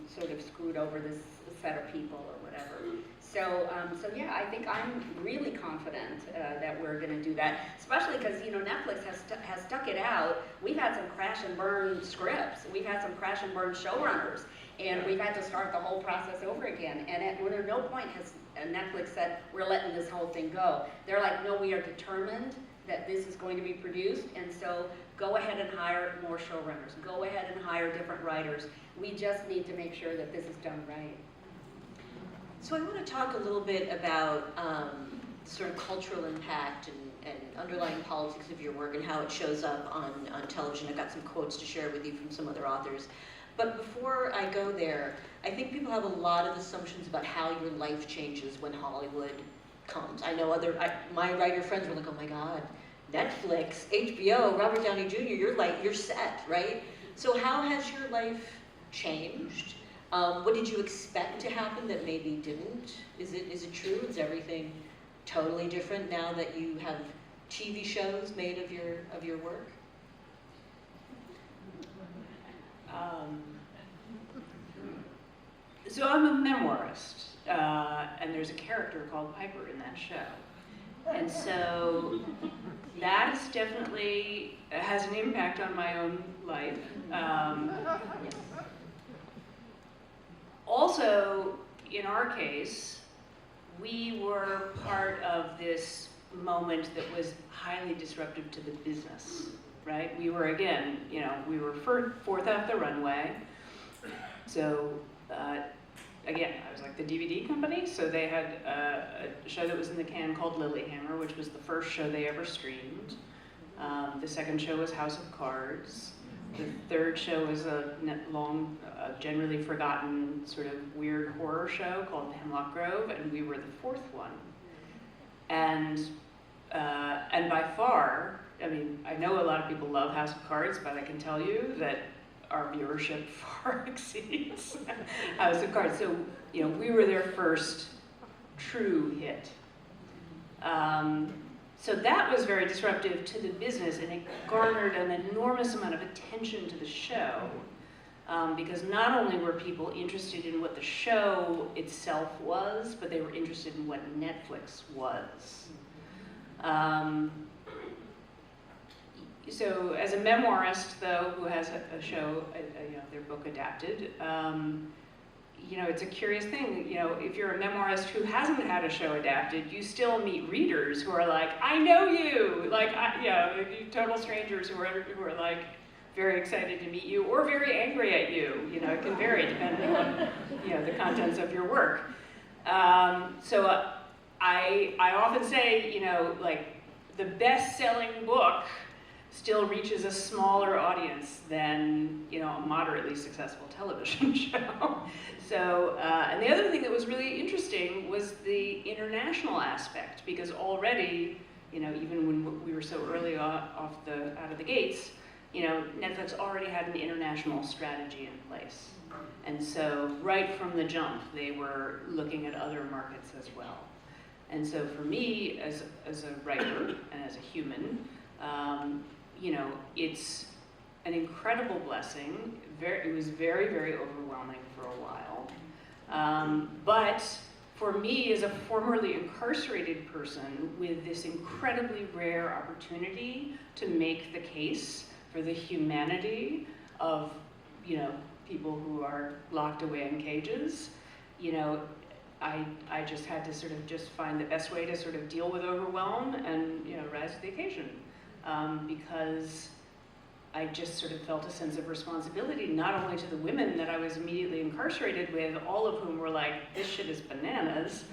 sort of screwed over this set of people or whatever. So yeah, I think I'm really confident that we're going to do that, especially because Netflix has stuck it out. We've had some crash and burn scripts. We've had some crash and burn showrunners, and we've had to start the whole process over again. And at no point has Netflix said, we're letting this whole thing go. They're like, no, we are determined that this is going to be produced, and so go ahead and hire more showrunners. Go ahead and hire different writers. We just need to make sure that this is done right. So I want to talk a little bit about sort of cultural impact and underlying politics of your work and how it shows up on television. I've got some quotes to share with you from some other authors. But before I go there, I think people have a lot of assumptions about how your life changes when Hollywood comes. I know my writer friends were like, oh my God, Netflix, HBO, Robert Downey Jr., you're set, right? So how has your life changed? What did you expect to happen that maybe didn't? Is it true? Is everything totally different now that you have TV shows made of your work? So I'm a memoirist, and there's a character called Piper in that show. And so that is definitely has an impact on my own life. Also, in our case, we were part of this moment that was highly disruptive to the business, right? We were, again, we were fourth off the runway. So, again, I was like the DVD company, so they had a show that was in the can called Lilyhammer, which was the first show they ever streamed. The second show was House of Cards. The third show was a long, generally forgotten sort of weird horror show called Hemlock Grove, and we were the fourth one. And by far, I mean, I know a lot of people love House of Cards, but I can tell you that our viewership far exceeds House of Cards. So, we were their first true hit. So that was very disruptive to the business, and it garnered an enormous amount of attention to the show, because not only were people interested in what the show itself was, but they were interested in what Netflix was. So as a memoirist, though, who has a show, their book adapted, it's a curious thing. If you're a memoirist who hasn't had a show adapted, you still meet readers who are like, I know you! Total strangers who are like very excited to meet you or very angry at you. It can vary depending on, the contents of your work. So I often say, the best-selling book still reaches a smaller audience than, you know, a moderately successful television show. So, and the other thing that was really interesting was the international aspect, because already, you know, even when we were so early out of the gates, you know, Netflix already had an international strategy in place. And so right from the jump, they were looking at other markets as well. And so for me, as a writer and as a human, you know, it's an incredible blessing. It was very, very overwhelming for a while. But for me, as a formerly incarcerated person with this incredibly rare opportunity to make the case for the humanity of, you know, people who are locked away in cages, you know, I just had to sort of just find the best way to sort of deal with overwhelm and, you know, rise to the occasion. Because I just sort of felt a sense of responsibility, not only to the women that I was immediately incarcerated with, all of whom were like, this shit is bananas,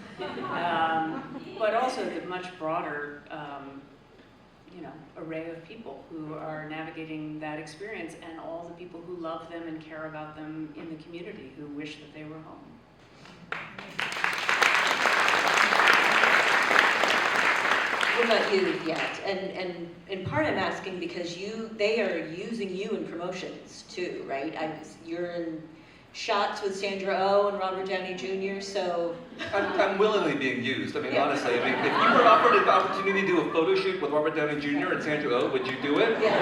but also the much broader, you know, array of people who are navigating that experience, and all the people who love them and care about them in the community who wish that they were home. What about you, Viet? And in part I'm asking because they are using you in promotions too, right? You're in shots with Sandra Oh and Robert Downey Jr., so... I'm willingly being used. I mean, Yeah. honestly, I mean, if you were offered an opportunity to do a photo shoot with Robert Downey Jr. and Sandra Oh, would you do it? Yeah.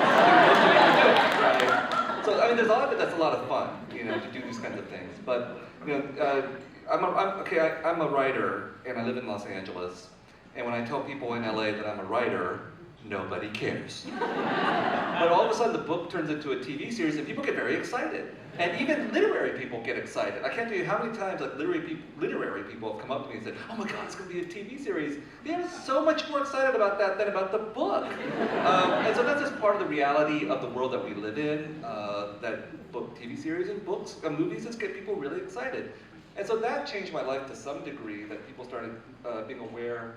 Right? So, I mean, there's a lot of it that's a lot of fun, you know, to do these kinds of things. But, you know, I'm a writer, and I live in Los Angeles. And when I tell people in LA that I'm a writer, nobody cares. But all of a sudden the book turns into a TV series and people get very excited. And even literary people get excited. I can't tell you how many times like literary people have come up to me and said, oh my God, it's going to be a TV series. They're so much more excited about that than about the book. And so that's just part of the reality of the world that we live in, that book, TV series and books and movies just get people really excited. And so that changed my life to some degree, that people started being aware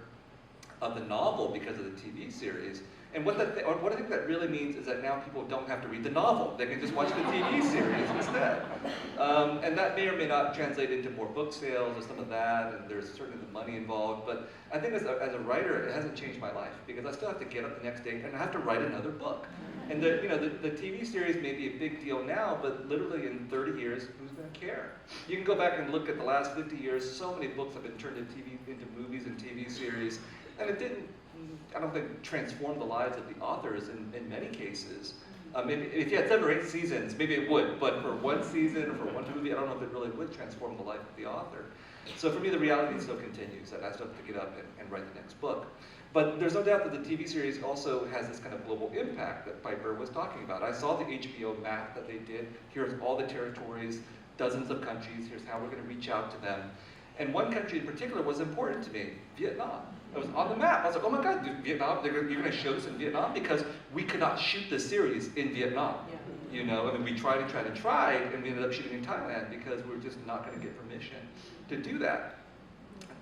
of the novel because of the TV series. And what I think that really means is that now people don't have to read the novel. They can just watch the TV series instead. And that may or may not translate into more book sales or some of that, and there's certainly the money involved. But I think as a writer, it hasn't changed my life, because I still have to get up the next day and I have to write another book. And the TV series may be a big deal now, but literally in 30 years, who's going to care? You can go back and look at the last 50 years, so many books have been turned into movies and TV series. And it didn't, I don't think, transform the lives of the authors in many cases. Maybe if you had 7 or 8 seasons, maybe it would, but for one season or for one movie, I don't know if it really would transform the life of the author. So for me, the reality still continues, that I still have to get up and write the next book. But there's no doubt that the TV series also has this kind of global impact that Piper was talking about. I saw the HBO map that they did. Here's all the territories, dozens of countries, here's how we're going to reach out to them. And one country in particular was important to me, Vietnam. It was on the map. I was like, oh my God, Vietnam, you're going to show this in Vietnam? Because we could not shoot the series in Vietnam. Yeah. You know, I mean, we tried, and we ended up shooting in Thailand because we were just not going to get permission to do that.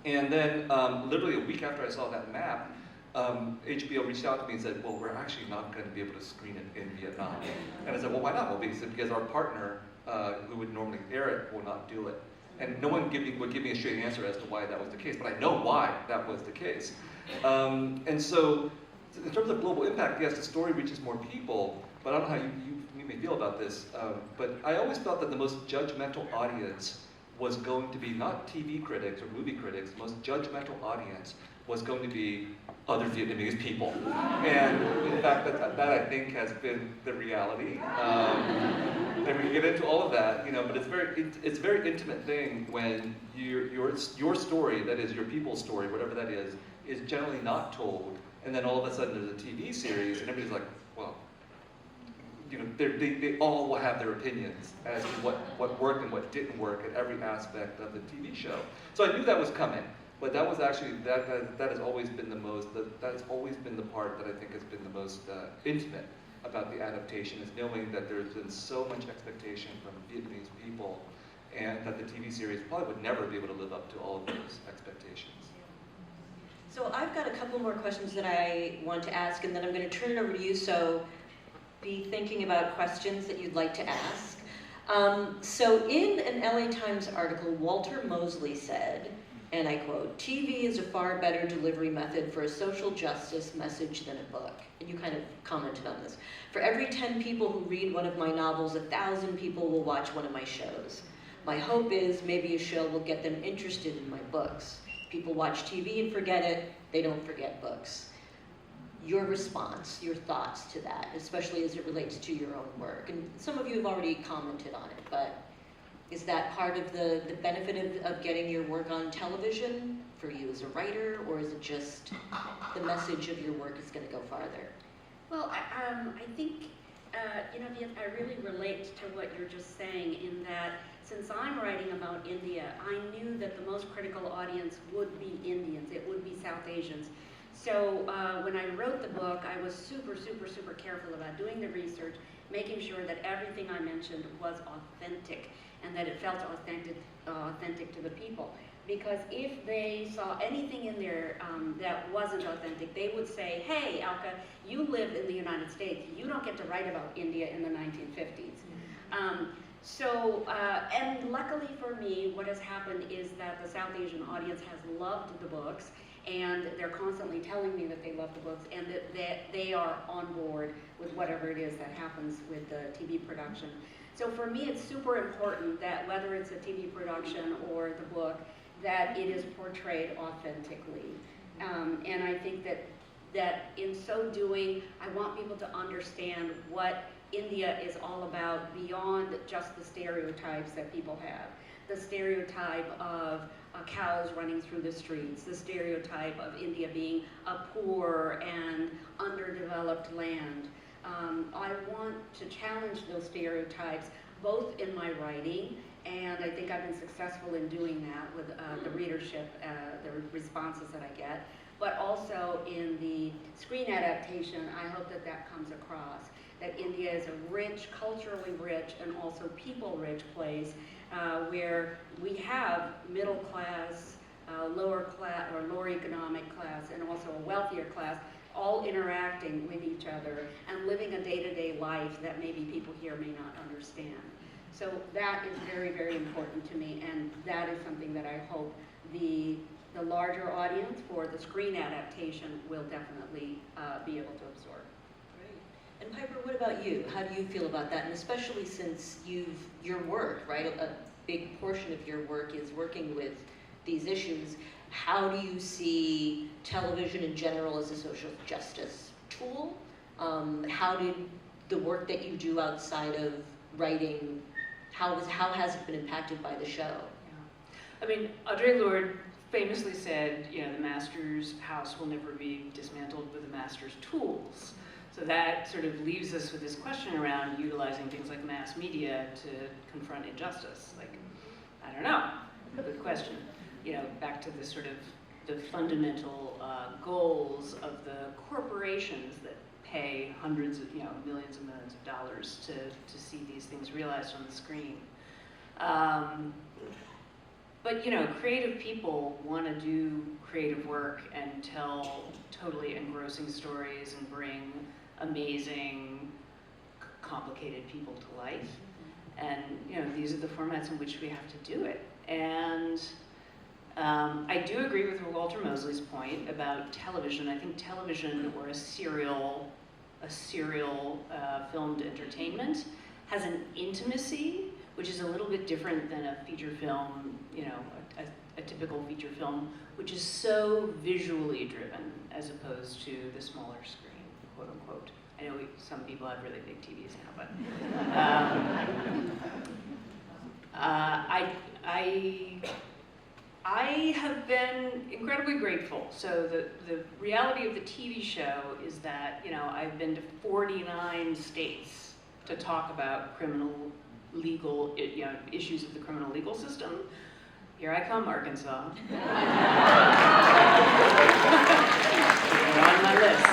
And then, literally a week after I saw that map, HBO reached out to me and said, well, we're actually not going to be able to screen it in Vietnam. And I said, well, why not? Well, because our partner, who would normally air it, will not do it. And no one would give me a straight answer as to why that was the case, but I know why that was the case. And so, in terms of global impact, yes, the story reaches more people, but I don't know how you may feel about this, but I always felt that the most judgmental audience was going to be not TV critics or movie critics. The most judgmental audience was going to be other Vietnamese people. And in fact, that I think has been the reality. And we can get into all of that, you know, but it's a very intimate thing when your story, that is your people's story, whatever that is generally not told, and then all of a sudden there's a TV series and everybody's like, well, you know, they all will have their opinions as to what worked and what didn't work at every aspect of the TV show. So I knew that was coming. But that was actually, that has always been that's always been the part that I think has been the most intimate about the adaptation, is knowing that there's been so much expectation from Vietnamese people, and that the TV series probably would never be able to live up to all of those expectations. So I've got a couple more questions that I want to ask, and then I'm going to turn it over to you. So be thinking about questions that you'd like to ask. So in an LA Times article, Walter Mosley said, and I quote, "TV is a far better delivery method for a social justice message than a book." And you kind of commented on this. "For every 10 people who read one of my novels, 1,000 people will watch one of my shows. My hope is maybe a show will get them interested in my books. People watch TV and forget it, they don't forget books." Your response, your thoughts to that, especially as it relates to your own work. And some of you have already commented on it, but is that part of the benefit of getting your work on television for you as a writer, or is it just the message of your work is going to go farther? Well, I think, Viet, I really relate to what you're just saying in that since I'm writing about India, I knew that the most critical audience would be Indians, it would be South Asians. So when I wrote the book, I was super, super, super careful about doing the research, making sure that everything I mentioned was authentic and that it felt authentic to the people. Because if they saw anything in there that wasn't authentic, they would say, "Hey, Alka, you live in the United States. You don't get to write about India in the 1950s. And luckily for me, what has happened is that the South Asian audience has loved the books, and they're constantly telling me that they love the books and that they are on board with whatever it is that happens with the TV production. So for me, it's super important that whether it's a TV production or the book, that it is portrayed authentically. And I think that in so doing, I want people to understand what India is all about beyond just the stereotypes that people have. The stereotype of cows running through the streets, the stereotype of India being a poor and underdeveloped land. I want to challenge those stereotypes both in my writing, and I think I've been successful in doing that with the readership, the responses that I get, but also in the screen adaptation, I hope that that comes across, that India is a rich, culturally rich, and also people-rich place where we have middle class, lower class, or lower economic class, and also a wealthier class, all interacting with each other and living a day-to-day life that maybe people here may not understand. So that is very, very important to me, and that is something that I hope the larger audience for the screen adaptation will definitely be able to absorb. Great. And Piper, what about you? How do you feel about that? And especially since your work, right, a big portion of your work is working with these issues, how do you see television in general as a social justice tool? How did the work that you do outside of writing, how has it been impacted by the show? Yeah. I mean, Audre Lorde famously said, the master's house will never be dismantled with the master's tools. So that sort of leaves us with this question around utilizing things like mass media to confront injustice. Like, I don't know, good question. Back to the sort of the fundamental goals of the corporations that pay hundreds of, millions and millions of dollars to see these things realized on the screen. But creative people want to do creative work and tell totally engrossing stories and bring amazing, complicated people to life. And these are the formats in which we have to do it. And I do agree with Walter Mosley's point about television. I think television, or a serial filmed entertainment, has an intimacy which is a little bit different than a feature film, a typical feature film, which is so visually driven as opposed to the smaller screen, quote unquote. I know some people have really big TVs now, but I have been incredibly grateful. So the reality of the TV show is that, I've been to 49 states to talk about legal issues of the criminal legal system. Here I come, Arkansas. You're on my list.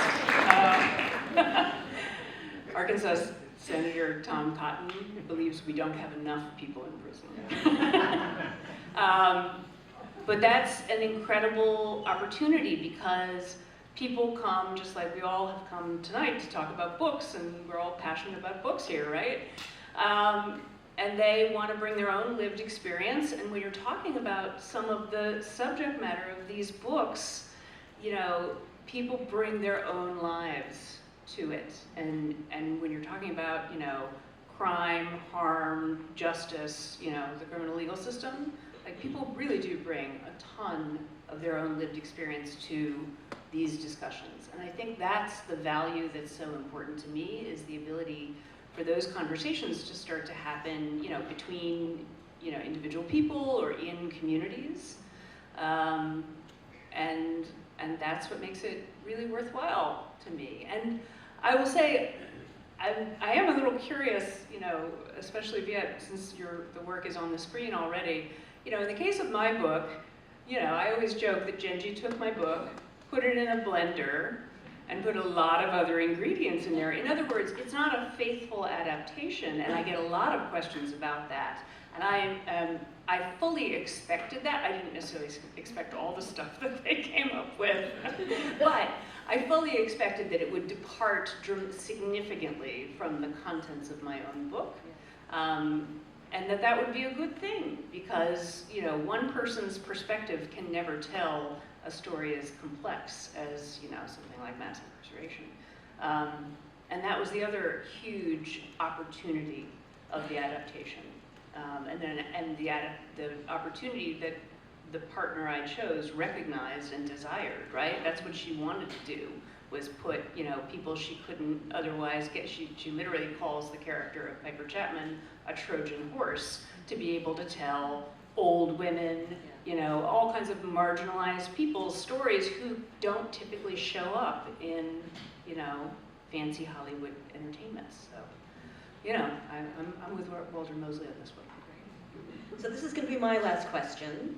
Arkansas Senator Tom Cotton believes we don't have enough people in prison. But that's an incredible opportunity because people come, just like we all have come tonight, to talk about books, and we're all passionate about books here, right? And they want to bring their own lived experience, and when you're talking about some of the subject matter of these books, you know, people bring their own lives to it. And when you're talking about, you know, crime, harm, justice, you know, the criminal legal system, like, people really do bring a ton of their own lived experience to these discussions. And I think that's the value that's so important to me, is the ability for those conversations to start to happen, you know, between, you know, individual people or in communities. And that's what makes it really worthwhile to me. And I will say, I am a little curious, you know, especially Viet, since the work is on the screen already. You know, in the case of my book, you know, I always joke that Genji took my book, put it in a blender, and put a lot of other ingredients in there. In other words, it's not a faithful adaptation, and I get a lot of questions about that. And I fully expected that. I didn't necessarily expect all the stuff that they came up with, but I fully expected that it would depart significantly from the contents of my own book, and that would be a good thing, because, you know, one person's perspective can never tell a story as complex as, you know, something like mass incarceration. And that was the other huge opportunity of the adaptation. And the opportunity that the partner I chose recognized and desired, right? That's what she wanted to do, was put, you know, people she couldn't otherwise get. She literally calls the character of Piper Chapman a Trojan horse, to be able to tell old women, you know, all kinds of marginalized people's stories who don't typically show up in, you know, fancy Hollywood entertainments. So, you know, I'm with Walter Mosley on this one. So this is going to be my last question.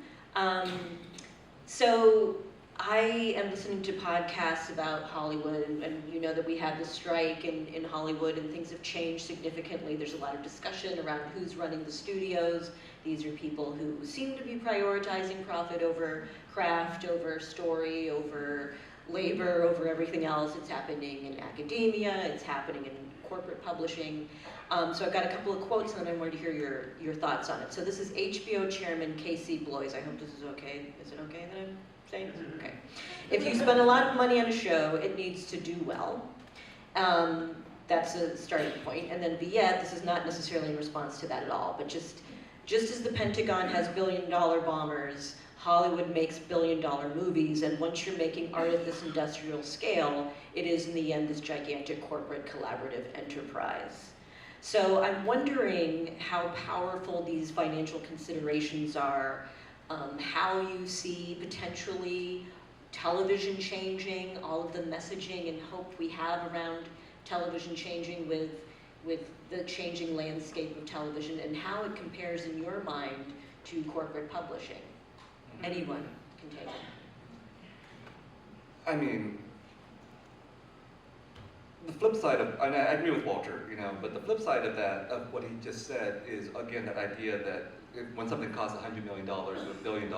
So I am listening to podcasts about Hollywood, and you know that we had the strike in Hollywood, and things have changed significantly. There's a lot of discussion around who's running the studios. These are people who seem to be prioritizing profit over craft, over story, over labor, over everything else. It's happening in academia, it's happening in corporate publishing. So I've got a couple of quotes, and then I wanted to hear your thoughts on it. So this is HBO Chairman Casey Bloys. I hope this is okay. Is it okay that I'm saying this? Okay. If you spend a lot of money on a show, it needs to do well. That's a starting point. And then Viet, this is not necessarily in response to that at all, but just as the Pentagon has billion-dollar bombers, Hollywood makes billion-dollar movies, and once you're making art at this industrial scale, it is in the end this gigantic corporate collaborative enterprise. So I'm wondering how powerful these financial considerations are, how you see potentially television changing, all of the messaging and hope we have around television changing with the changing landscape of television, and how it compares in your mind to corporate publishing. Anyone can take it. I mean, the flip side of, and I agree with Walter, you know, but the flip side of that, of what he just said, is again that idea that when something costs $100 million or $1 billion,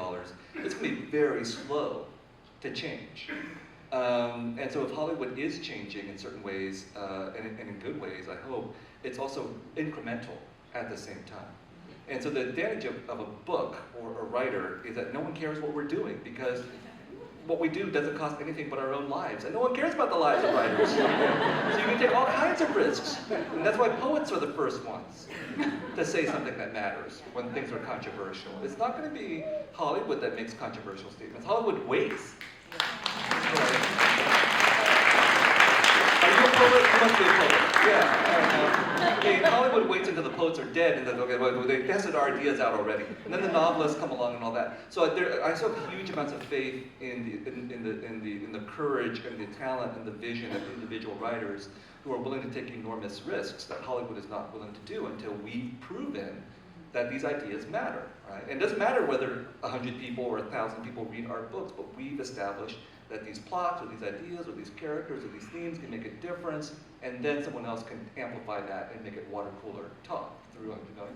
it's going to be very slow to change. And so if Hollywood is changing in certain ways, and in good ways, I hope, it's also incremental at the same time. And so the advantage of a book or a writer is that no one cares what we're doing, because what we do doesn't cost anything but our own lives, and no one cares about the lives of writers. So you can take all kinds of risks, and that's why poets are the first ones to say something that matters when things are controversial. It's not going to be Hollywood that makes controversial statements. Hollywood waits. Are you a poet? You must be a poet. Yeah. Okay, Hollywood waits until the poets are dead, and then okay, well, they tested our ideas out already, and then the novelists come along and all that. So I still have huge amounts of faith in the courage and the talent and the vision of individual writers who are willing to take enormous risks that Hollywood is not willing to do until we've proven that these ideas matter. Right? And it doesn't matter whether 100 people or 1,000 people read our books, but we've established that these plots or these ideas or these characters or these themes can make a difference, and then someone else can amplify that and make it water cooler talk through $100 million.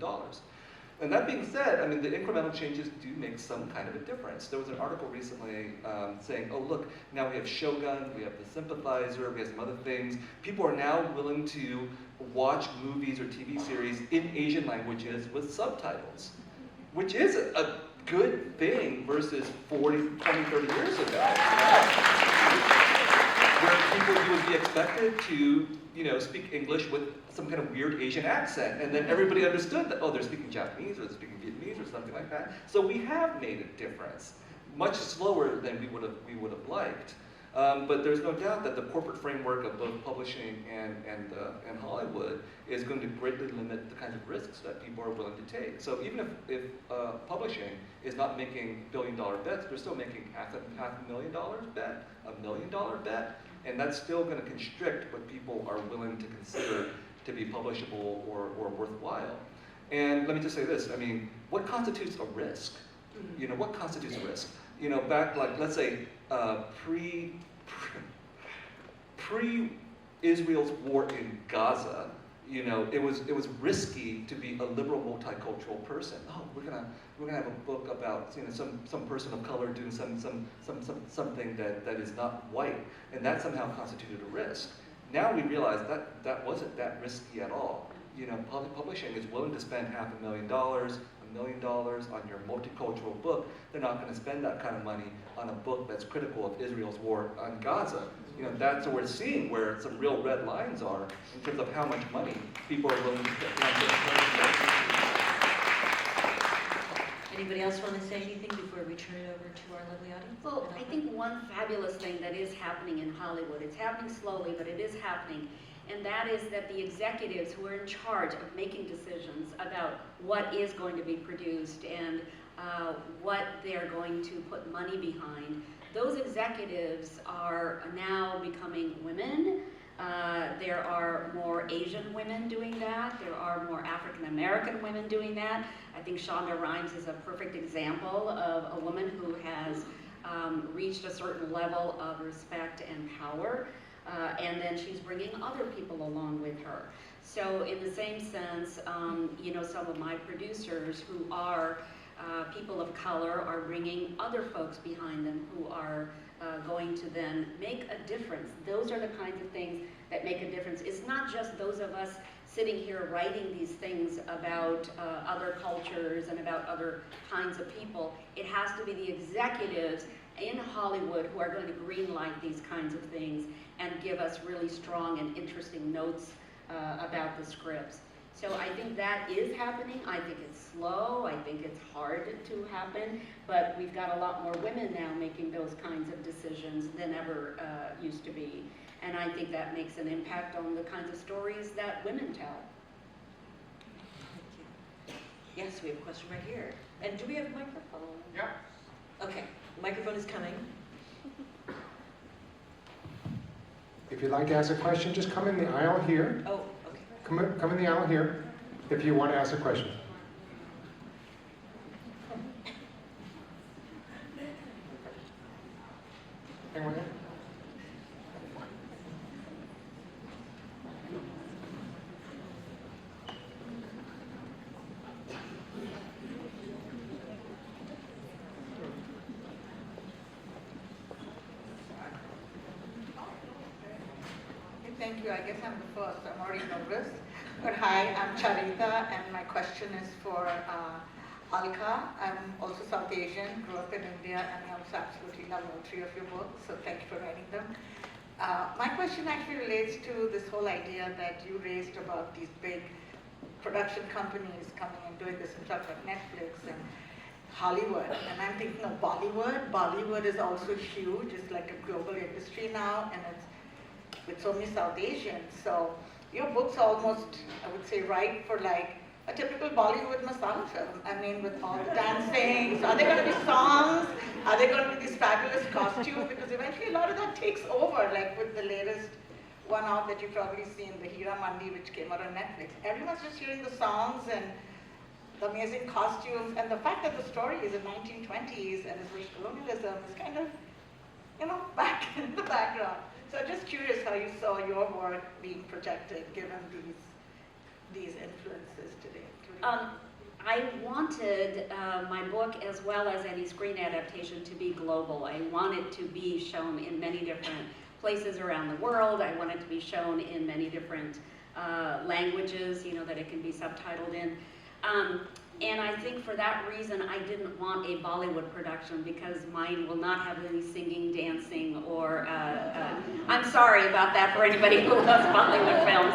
And that being said, I mean, the incremental changes do make some kind of a difference. There was an article recently saying, oh look, now we have Shogun, we have the Sympathizer, we have some other things. People are now willing to watch movies or TV series in Asian languages with subtitles, which is a good thing versus 40, 20, 30 years ago. Where people, you would be expected to, you know, speak English with some kind of weird Asian accent, and then everybody understood that, oh, they're speaking Japanese or they're speaking Vietnamese or something like that. So we have made a difference, much slower than we would have liked. But there's no doubt that the corporate framework of both publishing and Hollywood is going to greatly limit the kinds of risks that people are willing to take. So even if publishing is not making billion-dollar bets, they're still making half a million dollars bet, $1 million bet, and that's still going to constrict what people are willing to consider to be publishable or worthwhile. And let me just say this, I mean, what constitutes a risk? You know, what constitutes a risk? You know, back, like, let's say, pre-Israel's war in Gaza, you know, it was risky to be a liberal multicultural person. Oh, we're gonna have a book about, you know, some person of color doing something that is not white, and that somehow constituted a risk. Now we realize that wasn't that risky at all. You know, publishing is willing to spend $500,000, $1 million on your multicultural book. They're not going to spend that kind of money on a book that's critical of Israel's war on Gaza. You know, that's what we're seeing where some real red lines are in terms of how much money people are willing to spend. Anybody else want to say anything before we turn it over to our lovely audience? Well, I think one fabulous thing that is happening in Hollywood, it's happening slowly, but it is happening, and that is that the executives who are in charge of making decisions about what is going to be produced and what they're going to put money behind, those executives are now becoming women. There are more Asian women doing that. There are more African American women doing that. I think Shonda Rhimes is a perfect example of a woman who has reached a certain level of respect and power, and then she's bringing other people along with her. So in the same sense, you know, some of my producers who are people of color are bringing other folks behind them who are going to then make a difference. Those are the kinds of things that make a difference. It's not just those of us sitting here writing these things about other cultures and about other kinds of people. It has to be the executives in Hollywood who are going to greenlight these kinds of things and give us really strong and interesting notes about the scripts. So I think that is happening. I think it's slow. I think it's hard to happen. But we've got a lot more women now making those kinds of decisions than ever used to be. And I think that makes an impact on the kinds of stories that women tell. Thank you. Yes, we have a question right here. And do we have a microphone? Yeah. Okay, the microphone is coming. If you'd like to ask a question, just come in the aisle here. Oh, okay. Come in the aisle here if you want to ask a question. Anyone here? Thank you. I guess I'm the first. I'm already nervous. But hi, I'm Charita, and my question is for Alka. I'm also South Asian, grew up in India, and I also absolutely love all three of your books, so thank you for writing them. My question actually relates to this whole idea that you raised about these big production companies coming and doing this in stuff like Netflix and Hollywood. And I'm thinking of Bollywood. Bollywood is also huge. It's like a global industry now, and it's with so many South Asians. So your book's almost, I would say, right for like a typical Bollywood masala film. I mean, with all the dancing. So are there going to be songs? Are there going to be these fabulous costumes? Because eventually a lot of that takes over, like with the latest one out that you've probably seen, the Hira Mandi, which came out on Netflix. Everyone's just hearing the songs and the amazing costumes, and the fact that the story is in 1920s and is British colonialism is kind of, you know, back in the background. So I'm just curious how you saw your work being projected given these influences today. I wanted my book, as well as any screen adaptation, to be global. I want it to be shown in many different places around the world. I want it to be shown in many different languages, you know, that it can be subtitled in. And I think for that reason, I didn't want a Bollywood production, because mine will not have any singing, dancing, or, I'm sorry about that for anybody who loves Bollywood films,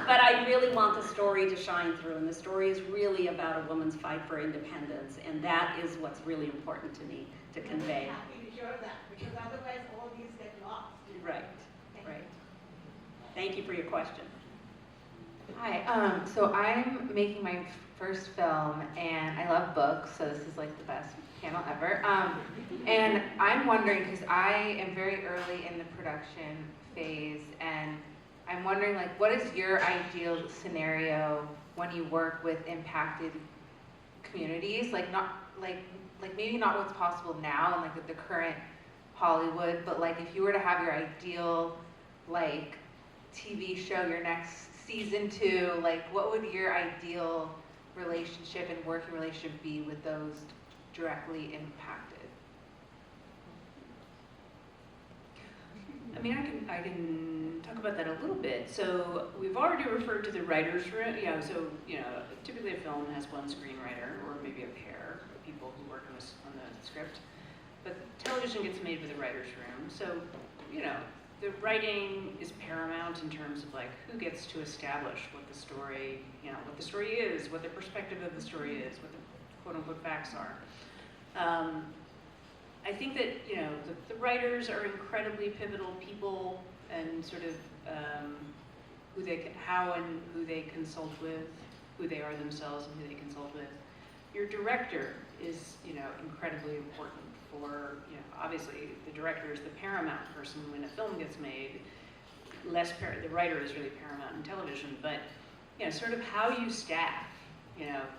but I really want the story to shine through, and the story is really about a woman's fight for independence, and that is what's really important to me to convey. I'm happy to hear that, because otherwise all these get lost. Right, right. Thank you for your question. Hi, so I'm making my first film, and I love books, so this is like the best panel ever. And I'm wondering, because I am very early in the production phase, and I'm wondering, like, what is your ideal scenario when you work with impacted communities? Like, not like maybe not what's possible now, and like with the current Hollywood, but like if you were to have your ideal like TV show, your next season 2, like what would your ideal relationship and working relationship be with those directly impacted? I mean, I can talk about that a little bit. So we've already referred to the writer's room. Yeah, so typically a film has one screenwriter or maybe a pair of people who work on the script. But television gets made with a writer's room. So the writing is paramount in terms of like who gets to establish what the story, what the story is, what the perspective of the story is, what the quote-unquote facts are. I think that the writers are incredibly pivotal people, and sort of how and who they consult with, who they are themselves and who they consult with. Your director is incredibly important for obviously the director is the paramount person when a film gets made. The writer is really paramount in television, but sort of how you staff,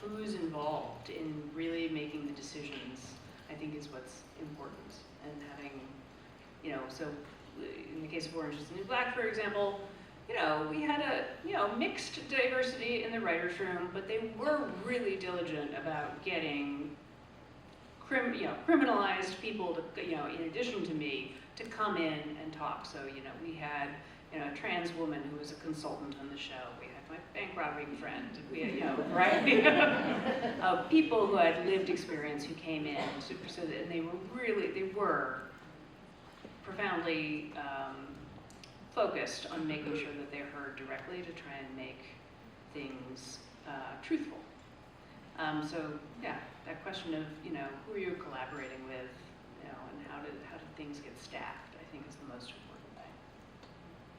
who's involved in really making the decisions, I think is what's important. And having, so in the case of Orange is the New Black, for example, we had a mixed diversity in the writer's room, but they were really diligent about getting criminalized people to, in addition to me, to come in and talk. So, we had, a trans woman who was a consultant on the show. We had my bank robbing friend. We had, right? People who had lived experience who came in. And they were profoundly focused on making sure that they heard directly to try and make things truthful. So yeah, that question of who are you collaborating with, and how did things get staffed, I think is the most important thing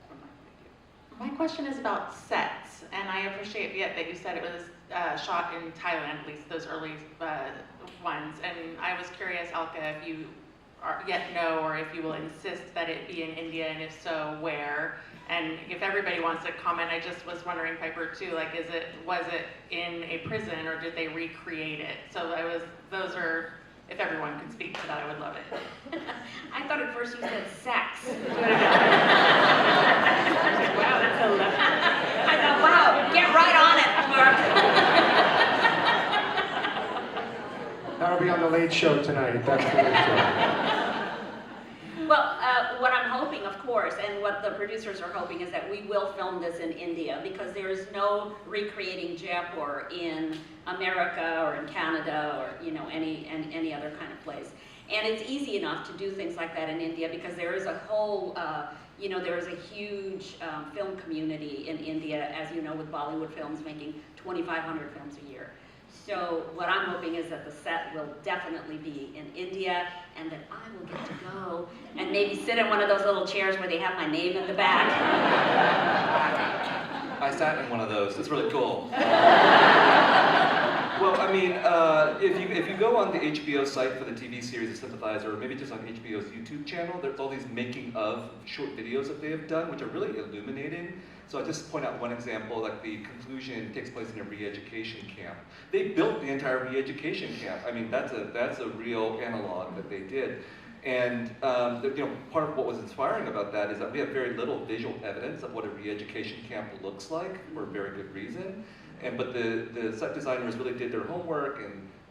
from my point of view. My question is about sets, and I appreciate Viet that you said it was shot in Thailand, at least those early ones. And I was curious, Alka, if you yet know or if you will insist that it be in India, and if so, where? And if everybody wants to comment, I just was wondering, Piper, too, like, was it in a prison or did they recreate it? So those are, if everyone could speak to that, I would love it. I thought at first you said sex. Wow, that's a left. I thought, wow, get right on it. That'll be on the Late Show tonight. That's the Late Show. Well, what I'm hoping, of course, and what the producers are hoping, is that we will film this in India, because there is no recreating Jaipur in America or in Canada or any other kind of place. And it's easy enough to do things like that in India, because there is a whole there is a huge film community in India, as you know, with Bollywood films making 2,500 films a year. So what I'm hoping is that the set will definitely be in India, and that I will get to go and maybe sit in one of those little chairs where they have my name in the back. I sat in one of those. It's really cool. Well, I mean, if you go on the HBO site for the TV series of Sympathizer, or maybe just on HBO's YouTube channel, there's all these making of short videos that they have done, which are really illuminating. So I'll just point out one example, like the conclusion takes place in a re-education camp. They built the entire re-education camp. I mean, that's a real analog that they did. And part of what was inspiring about that is that we have very little visual evidence of what a re-education camp looks like, for a very good reason. But the set designers really did their homework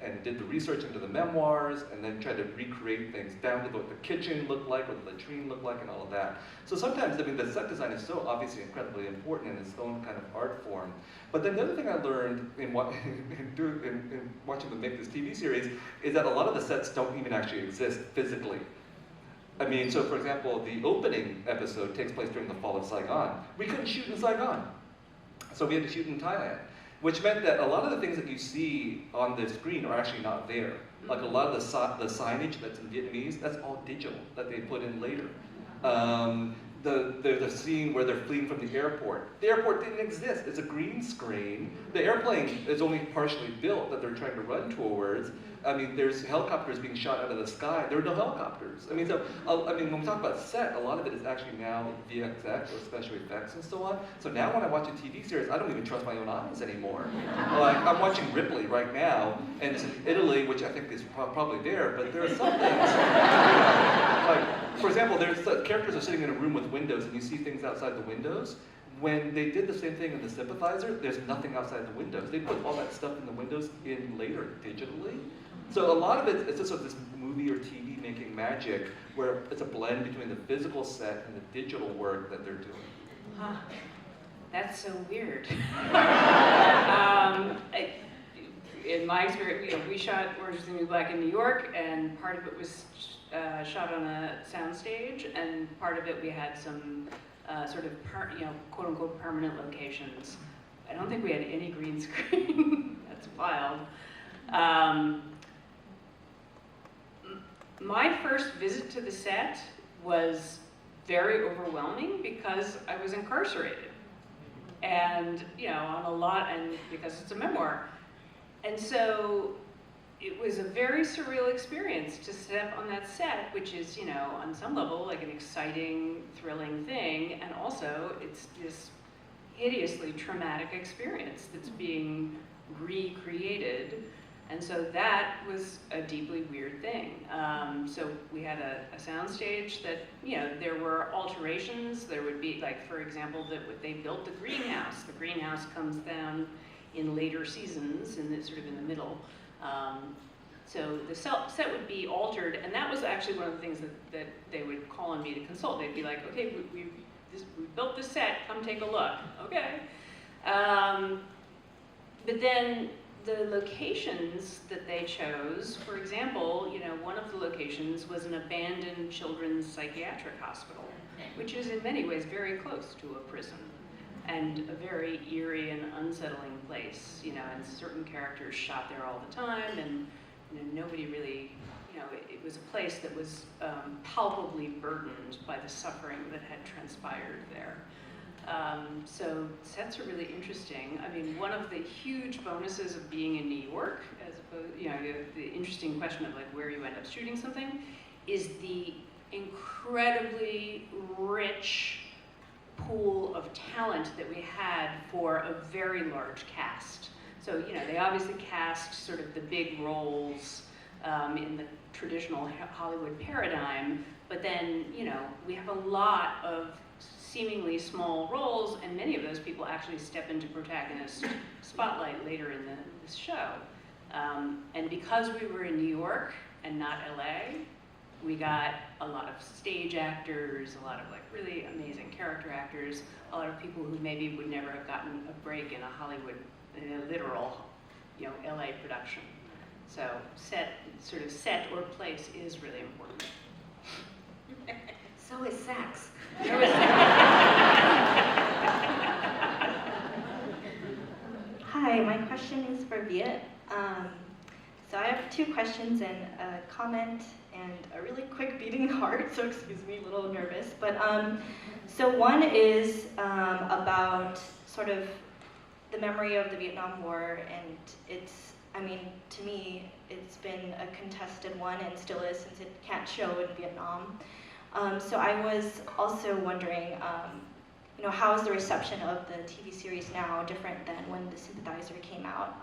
and did the research into the memoirs, and then tried to recreate things down to what the kitchen looked like, what the latrine looked like, and all of that. So sometimes, I mean, the set design is so obviously incredibly important in its own kind of art form. But then the other thing I learned in watching them make this TV series is that a lot of the sets don't even actually exist physically. I mean, so for example, the opening episode takes place during the fall of Saigon. We couldn't shoot in Saigon, so we had to shoot in Thailand. Which meant that a lot of the things that you see on the screen are actually not there. Like a lot of the signage that's in Vietnamese, that's all digital that they put in later. The scene where they're fleeing from the airport didn't exist. It's a green screen. The airplane is only partially built that they're trying to run towards. I mean, there's helicopters being shot out of the sky. There are no helicopters. I mean, when we talk about set, a lot of it is actually now VFX or special effects and so on. So now when I watch a TV series, I don't even trust my own eyes anymore. Like, I'm watching Ripley right now, and it's in Italy, which I think is probably there, but there are some things. Like, for example, characters are sitting in a room with windows, and you see things outside the windows. When they did the same thing in the Sympathizer, there's nothing outside the windows. They put all that stuff in the windows in later, digitally. So a lot of it is just sort of this movie or TV making magic where it's a blend between the physical set and the digital work that they're doing. Huh. That's so weird. In my experience, we shot Orange is the New Black in New York, and part of it was shot on a soundstage, and part of it we had some sort of quote unquote permanent locations. I don't think we had any green screen. That's wild. My first visit to the set was very overwhelming because I was incarcerated, and on a lot, and because it's a memoir, and so it was a very surreal experience to step on that set, which is on some level like an exciting, thrilling thing, and also it's this hideously traumatic experience that's being recreated. And so that was a deeply weird thing. So we had a soundstage that, there were alterations. There would be, like, for example, they built the greenhouse. The greenhouse comes down in later seasons, sort of in the middle. So the set would be altered, and that was actually one of the things that they would call on me to consult. They'd be like, okay, we built this set, come take a look. Okay. But then the locations that they chose, for example, one of the locations was an abandoned children's psychiatric hospital, which is in many ways very close to a prison, and a very eerie and unsettling place, and certain characters shot there all the time, and nobody really, it was a place that was palpably burdened by the suffering that had transpired there. So sets are really interesting. I mean, one of the huge bonuses of being in New York, as opposed, the interesting question of like where you end up shooting something, is the incredibly rich pool of talent that we had for a very large cast. So, they obviously cast sort of the big roles in the traditional Hollywood paradigm, but then, we have a lot of seemingly small roles, and many of those people actually step into protagonist spotlight later in this show. And because we were in New York and not LA, we got a lot of stage actors, a lot of like really amazing character actors, a lot of people who maybe would never have gotten a break in a Hollywood, in a literal, LA production. So set or place is really important. So is sex. Hi, my question is for Viet. So I have two questions and a comment and a really quick beating heart, so excuse me, a little nervous. But so one is about sort of the memory of the Vietnam War, and to me, it's been a contested one and still is, since it can't show in Vietnam. So I was also wondering, how is the reception of the TV series now different than when the Sympathizer came out?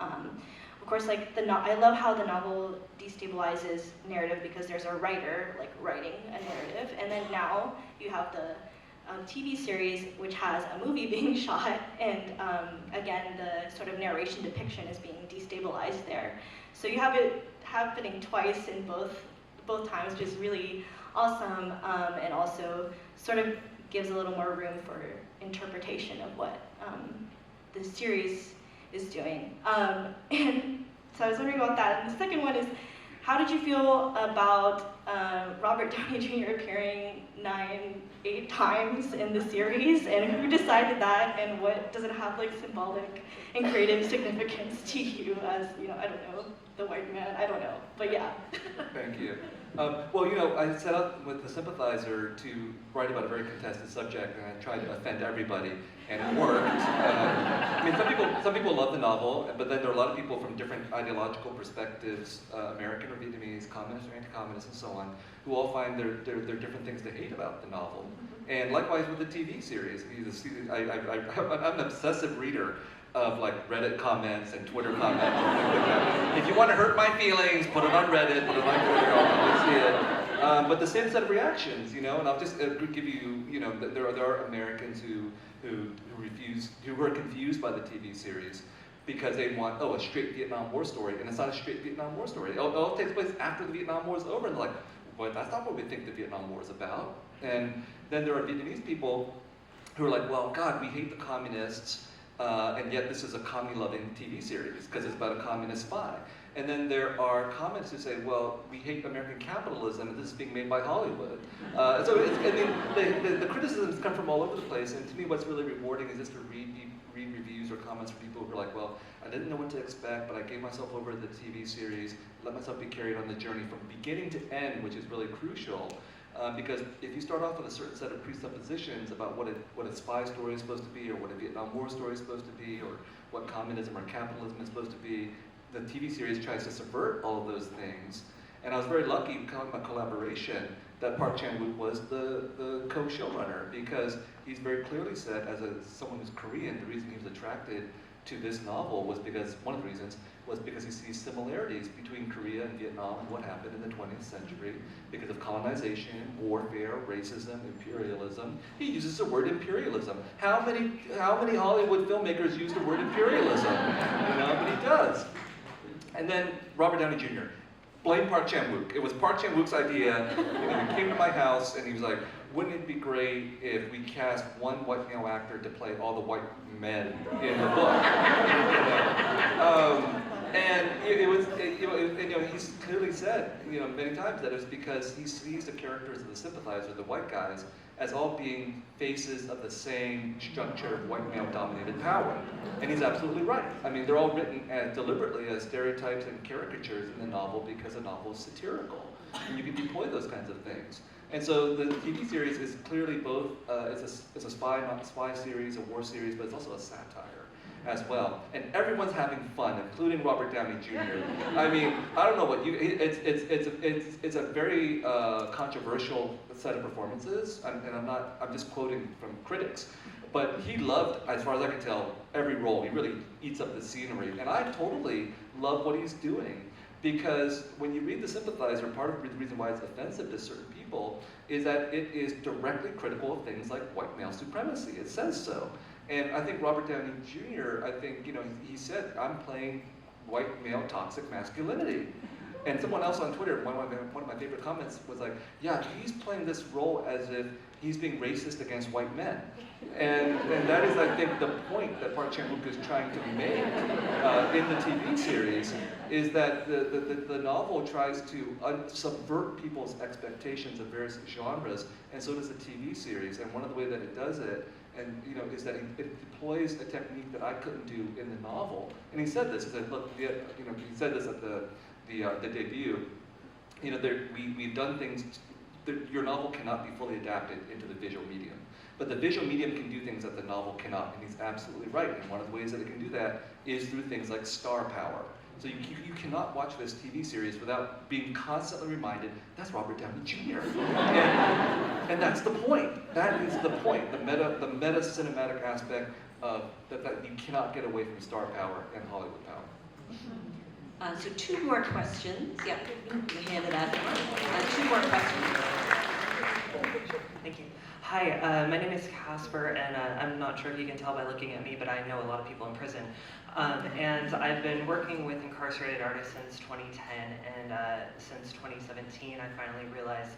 Of course, I love how the novel destabilizes narrative because there's a writer writing a narrative, and then now you have the TV series which has a movie being shot, and again, the sort of narration depiction is being destabilized there. So you have it happening twice in both times, which is really awesome, and also sort of gives a little more room for interpretation of what the series is doing. And so I was wondering about that. And the second one is, how did you feel about Robert Downey Jr. appearing 8 times in the series, and who decided that, and what does it have like symbolic and creative significance to you as, you know, I don't know, the white man, I don't know, but yeah. Thank you. Well, you know, I set out with the Sympathizer to write about a very contested subject, and I tried to offend everybody, and it worked. I mean, some people love the novel, but then there are a lot of people from different ideological perspectives, American or Vietnamese, communist or anti-communist, and so on, who all find there are different things to hate about the novel. And likewise with the TV series. I'm an obsessive reader of like Reddit comments and Twitter comments and things like that. If you want to hurt my feelings, put it on Reddit, put it on Twitter, I'll probably see it. But the same set of reactions, you know, and I'll just give you, you know, there are Americans who are confused by the TV series because they want, a straight Vietnam War story, and it's not a straight Vietnam War story. It all takes place after the Vietnam War is over, and they're like, well, that's not what we think the Vietnam War is about. And then there are Vietnamese people who are like, well, God, we hate the communists, and yet this is a commie-loving TV series because it's about a communist spy. And then there are comments who say, well, we hate American capitalism, and this is being made by Hollywood. So the criticisms come from all over the place, and to me what's really rewarding is just to read reviews or comments from people who are like, well, I didn't know what to expect, but I gave myself over to the TV series, let myself be carried on the journey from beginning to end, which is really crucial. Because if you start off with a certain set of presuppositions about what a spy story is supposed to be, or what a Vietnam War story is supposed to be, or what communism or capitalism is supposed to be, the TV series tries to subvert all of those things. And I was very lucky, talking about collaboration, that Park Chan-wook was the co-showrunner, because he's very clearly said, as someone who's Korean, the reason he was attracted to this novel was because, one of the reasons, was because he sees similarities between Korea and Vietnam and what happened in the 20th century because of colonization, warfare, racism, imperialism. He uses the word imperialism. How many Hollywood filmmakers use the word imperialism? You know, but he does. And then Robert Downey Jr. Blame Park Chan-wook. It was Park Chan-wook's idea. You know, he came to my house and he was like, wouldn't it be great if we cast one white male actor to play all the white men in the book? And it was, he's clearly said, many times that it was because he sees the characters of the Sympathizer, the white guys, as all being faces of the same structure of white male-dominated power. And he's absolutely right. I mean, they're all written deliberately as stereotypes and caricatures in the novel because the novel is satirical. And you can deploy those kinds of things. And so the TV series is clearly both, it's a spy series, a war series, but it's also a satire as well. And everyone's having fun, including Robert Downey Jr. I mean, I don't know what it's a very controversial set of performances, and I'm just quoting from critics. But he loved, as far as I can tell, every role. He really eats up the scenery. And I totally love what he's doing. Because when you read The Sympathizer, part of the reason why it's offensive to certain people is that it is directly critical of things like white male supremacy. It says so. And I think Robert Downey Jr., he said, I'm playing white male toxic masculinity. And someone else on Twitter, one of my favorite comments was like, yeah, he's playing this role as if he's being racist against white men. And that is, I think, the point that Park Chan-wook is trying to make in the TV series, is that the novel tries to subvert people's expectations of various genres, and so does the TV series. And one of the ways that it does it, is that it deploys a technique that I couldn't do in the novel. And he said this. He said, look, he said this at the debut. We've done things. Your novel cannot be fully adapted into the visual medium. But the visual medium can do things that the novel cannot, and he's absolutely right. And one of the ways that it can do that is through things like star power. So you cannot watch this TV series without being constantly reminded, that's Robert Downey Jr. and that's the point. That is the point, the meta cinematic aspect of that you cannot get away from star power and Hollywood power. So 2 more questions. Yeah, hand it out. 2 more questions. Thank you. Hi, my name is Casper, and I'm not sure if you can tell by looking at me, but I know a lot of people in prison. And I've been working with incarcerated artists since 2010, and since 2017, I finally realized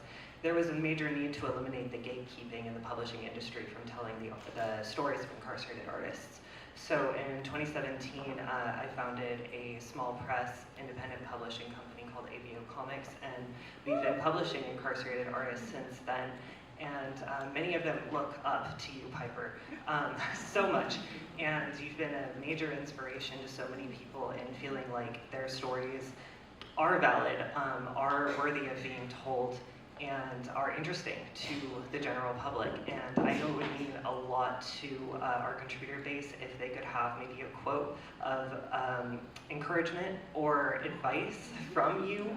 there was a major need to eliminate the gatekeeping in the publishing industry from telling the stories of incarcerated artists. So in 2017, I founded a small press independent publishing company called Comics, and we've been publishing incarcerated artists since then. And many of them look up to you, Piper, so much. And you've been a major inspiration to so many people in feeling like their stories are valid, are worthy of being told, and are interesting to the general public. And I know it would mean a lot to our contributor base if they could have maybe a quote of encouragement or advice from you,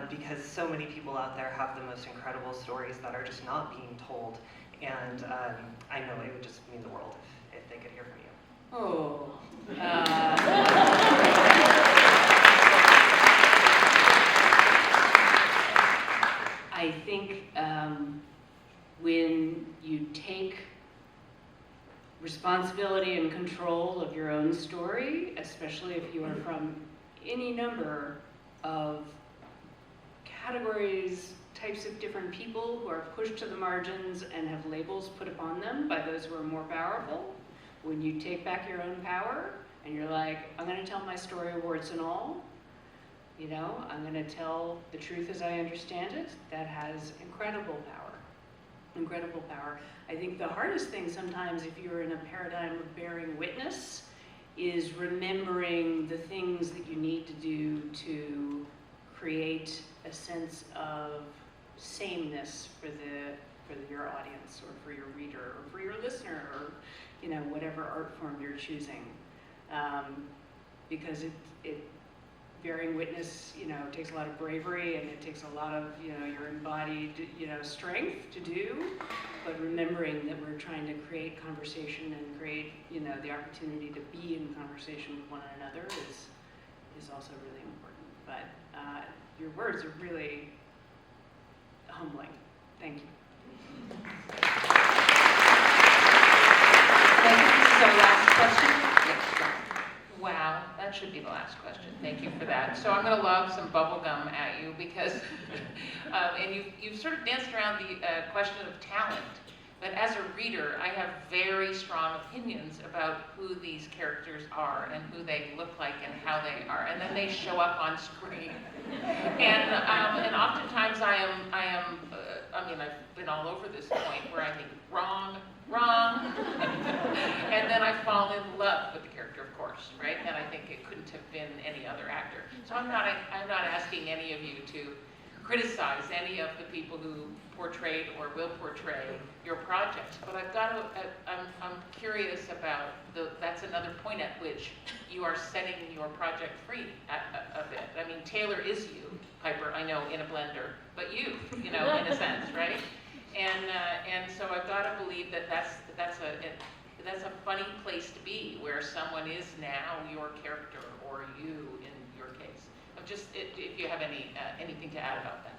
because so many people out there have the most incredible stories that are just not being told. And I know it would just mean the world if they could hear from you. Oh. I think when you take responsibility and control of your own story, especially if you are from any number of categories, types of different people who are pushed to the margins and have labels put upon them by those who are more powerful, when you take back your own power and you're like, I'm going to tell my story, warts and all, you know, I'm going to tell the truth as I understand it, that has incredible power. Incredible power. I think the hardest thing sometimes if you're in a paradigm of bearing witness is remembering the things that you need to do to create a sense of sameness for your audience or for your reader or for your listener or, you know, whatever art form you're choosing. Because bearing witness, you know, takes a lot of bravery and it takes a lot of, you know, your embodied, you know, strength to do. But remembering that we're trying to create conversation and create, you know, the opportunity to be in conversation with one another is also really important. But your words are really humbling. Thank you. Thank you. This is our last question. Wow, that should be the last question. Thank you for that. So I'm going to lob some bubble gum at you because, and you've sort of danced around the question of talent. But as a reader, I have very strong opinions about who these characters are and who they look like and how they are, and then they show up on screen. And oftentimes I mean, I've been all over this point where I think wrong, and then I fall in love with the character, of course, right? And I think it couldn't have been any other actor. So I'm not asking any of you to criticize any of the people who portrayed or will portray your projects, but I'm curious about that's another point at which you are setting your project free a bit. I mean, Taylor is you, Piper, I know, in a blender, but you know, in a sense, right? And so I've got to believe that that's a funny place to be, where someone is now your character or you in your case. If you have anything to add about that.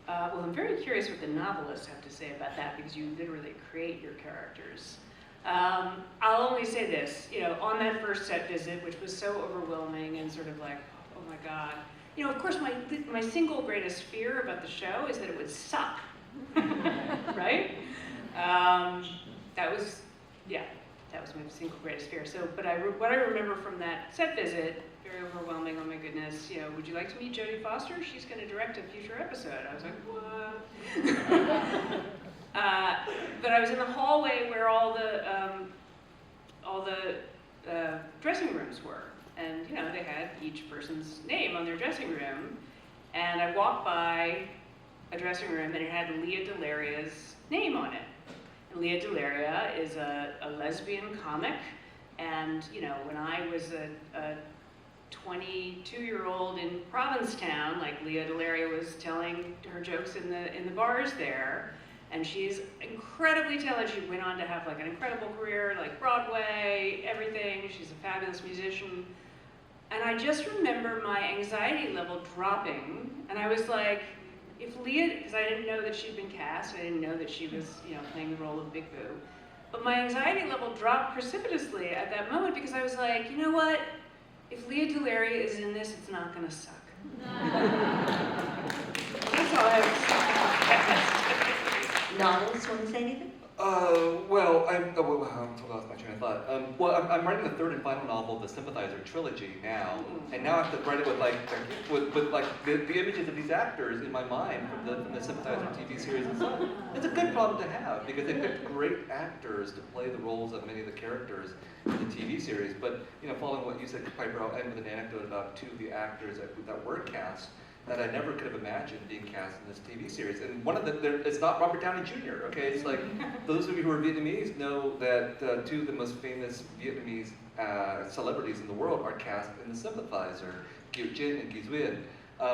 Well, I'm very curious what the novelists have to say about that, because you literally create your characters. I'll only say this, you know, on that first set visit, which was so overwhelming and sort of like, oh my God. You know, of course, my single greatest fear about the show is that it would suck, right? That was my single greatest fear. So, but what I remember from that set visit, very overwhelming, oh my goodness, you know, would you like to meet Jodie Foster? She's going to direct a future episode. I was like, what? But I was in the hallway where all the dressing rooms were. And, you know, they had each person's name on their dressing room. And I walked by a dressing room and it had Leah Delaria's name on it. And Leah Delaria is a lesbian comic. And, you know, when I was a 22-year-old in Provincetown, like Leah Delaria was telling her jokes in the bars there, and she's incredibly talented. She went on to have like an incredible career, like Broadway, everything. She's a fabulous musician. And I just remember my anxiety level dropping, and I was like, if Leah, because I didn't know that she'd been cast, I didn't know that she was, playing the role of Big Boo. But my anxiety level dropped precipitously at that moment because I was like, you know what? If Leah Delaria is in this, it's not gonna suck. That's all I was saying. Novelists want to say anything? Well, I'm lost my train of thought. I'm writing the third and final novel of the Sympathizer trilogy now, and now I have to write it with the images of these actors in my mind from the Sympathizer TV series and stuff. It's a good problem to have because they picked great actors to play the roles of many of the characters in the TV series. But following what you said, Piper, I'll end with an anecdote about two of the actors that were cast that I never could have imagined being cast in this TV series. And one of it's not Robert Downey Jr., okay? It's like, those of you who are Vietnamese know that two of the most famous Vietnamese celebrities in the world are cast in The Sympathizer, Nguyen and Nguyen.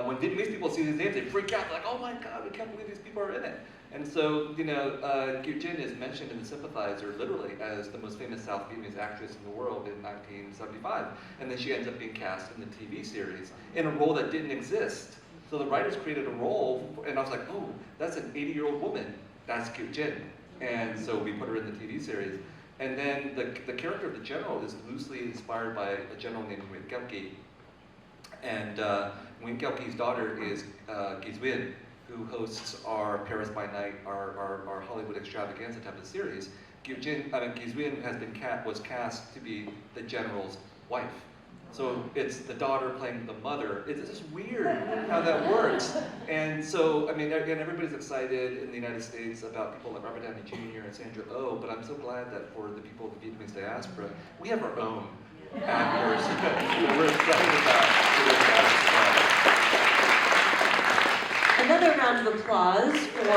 When Vietnamese people see these names, they freak out, like, oh my God, we can't believe these people are in it. And so, Nguyen is mentioned in The Sympathizer literally as the most famous South Vietnamese actress in the world in 1975. And then she ends up being cast in the TV series in a role that didn't exist. So the writers created a role, and I was like, oh, that's an 80-year-old woman. That's Nguyen. And so we put her in the TV series. And then the character of the general is loosely inspired by a general named Nguyen. And Nguyen Kelky's daughter is Nguyen, who hosts our Paris by Night, our Hollywood extravaganza type of series. Nguyen was cast to be the general's wife. So it's the daughter playing the mother. It's just weird how that works. And so, again, everybody's excited in the United States about people like Robert Downey Jr. and Sandra Oh, but I'm so glad that for the people of the Vietnamese diaspora, we have our own actors that we're excited about. Another round of applause for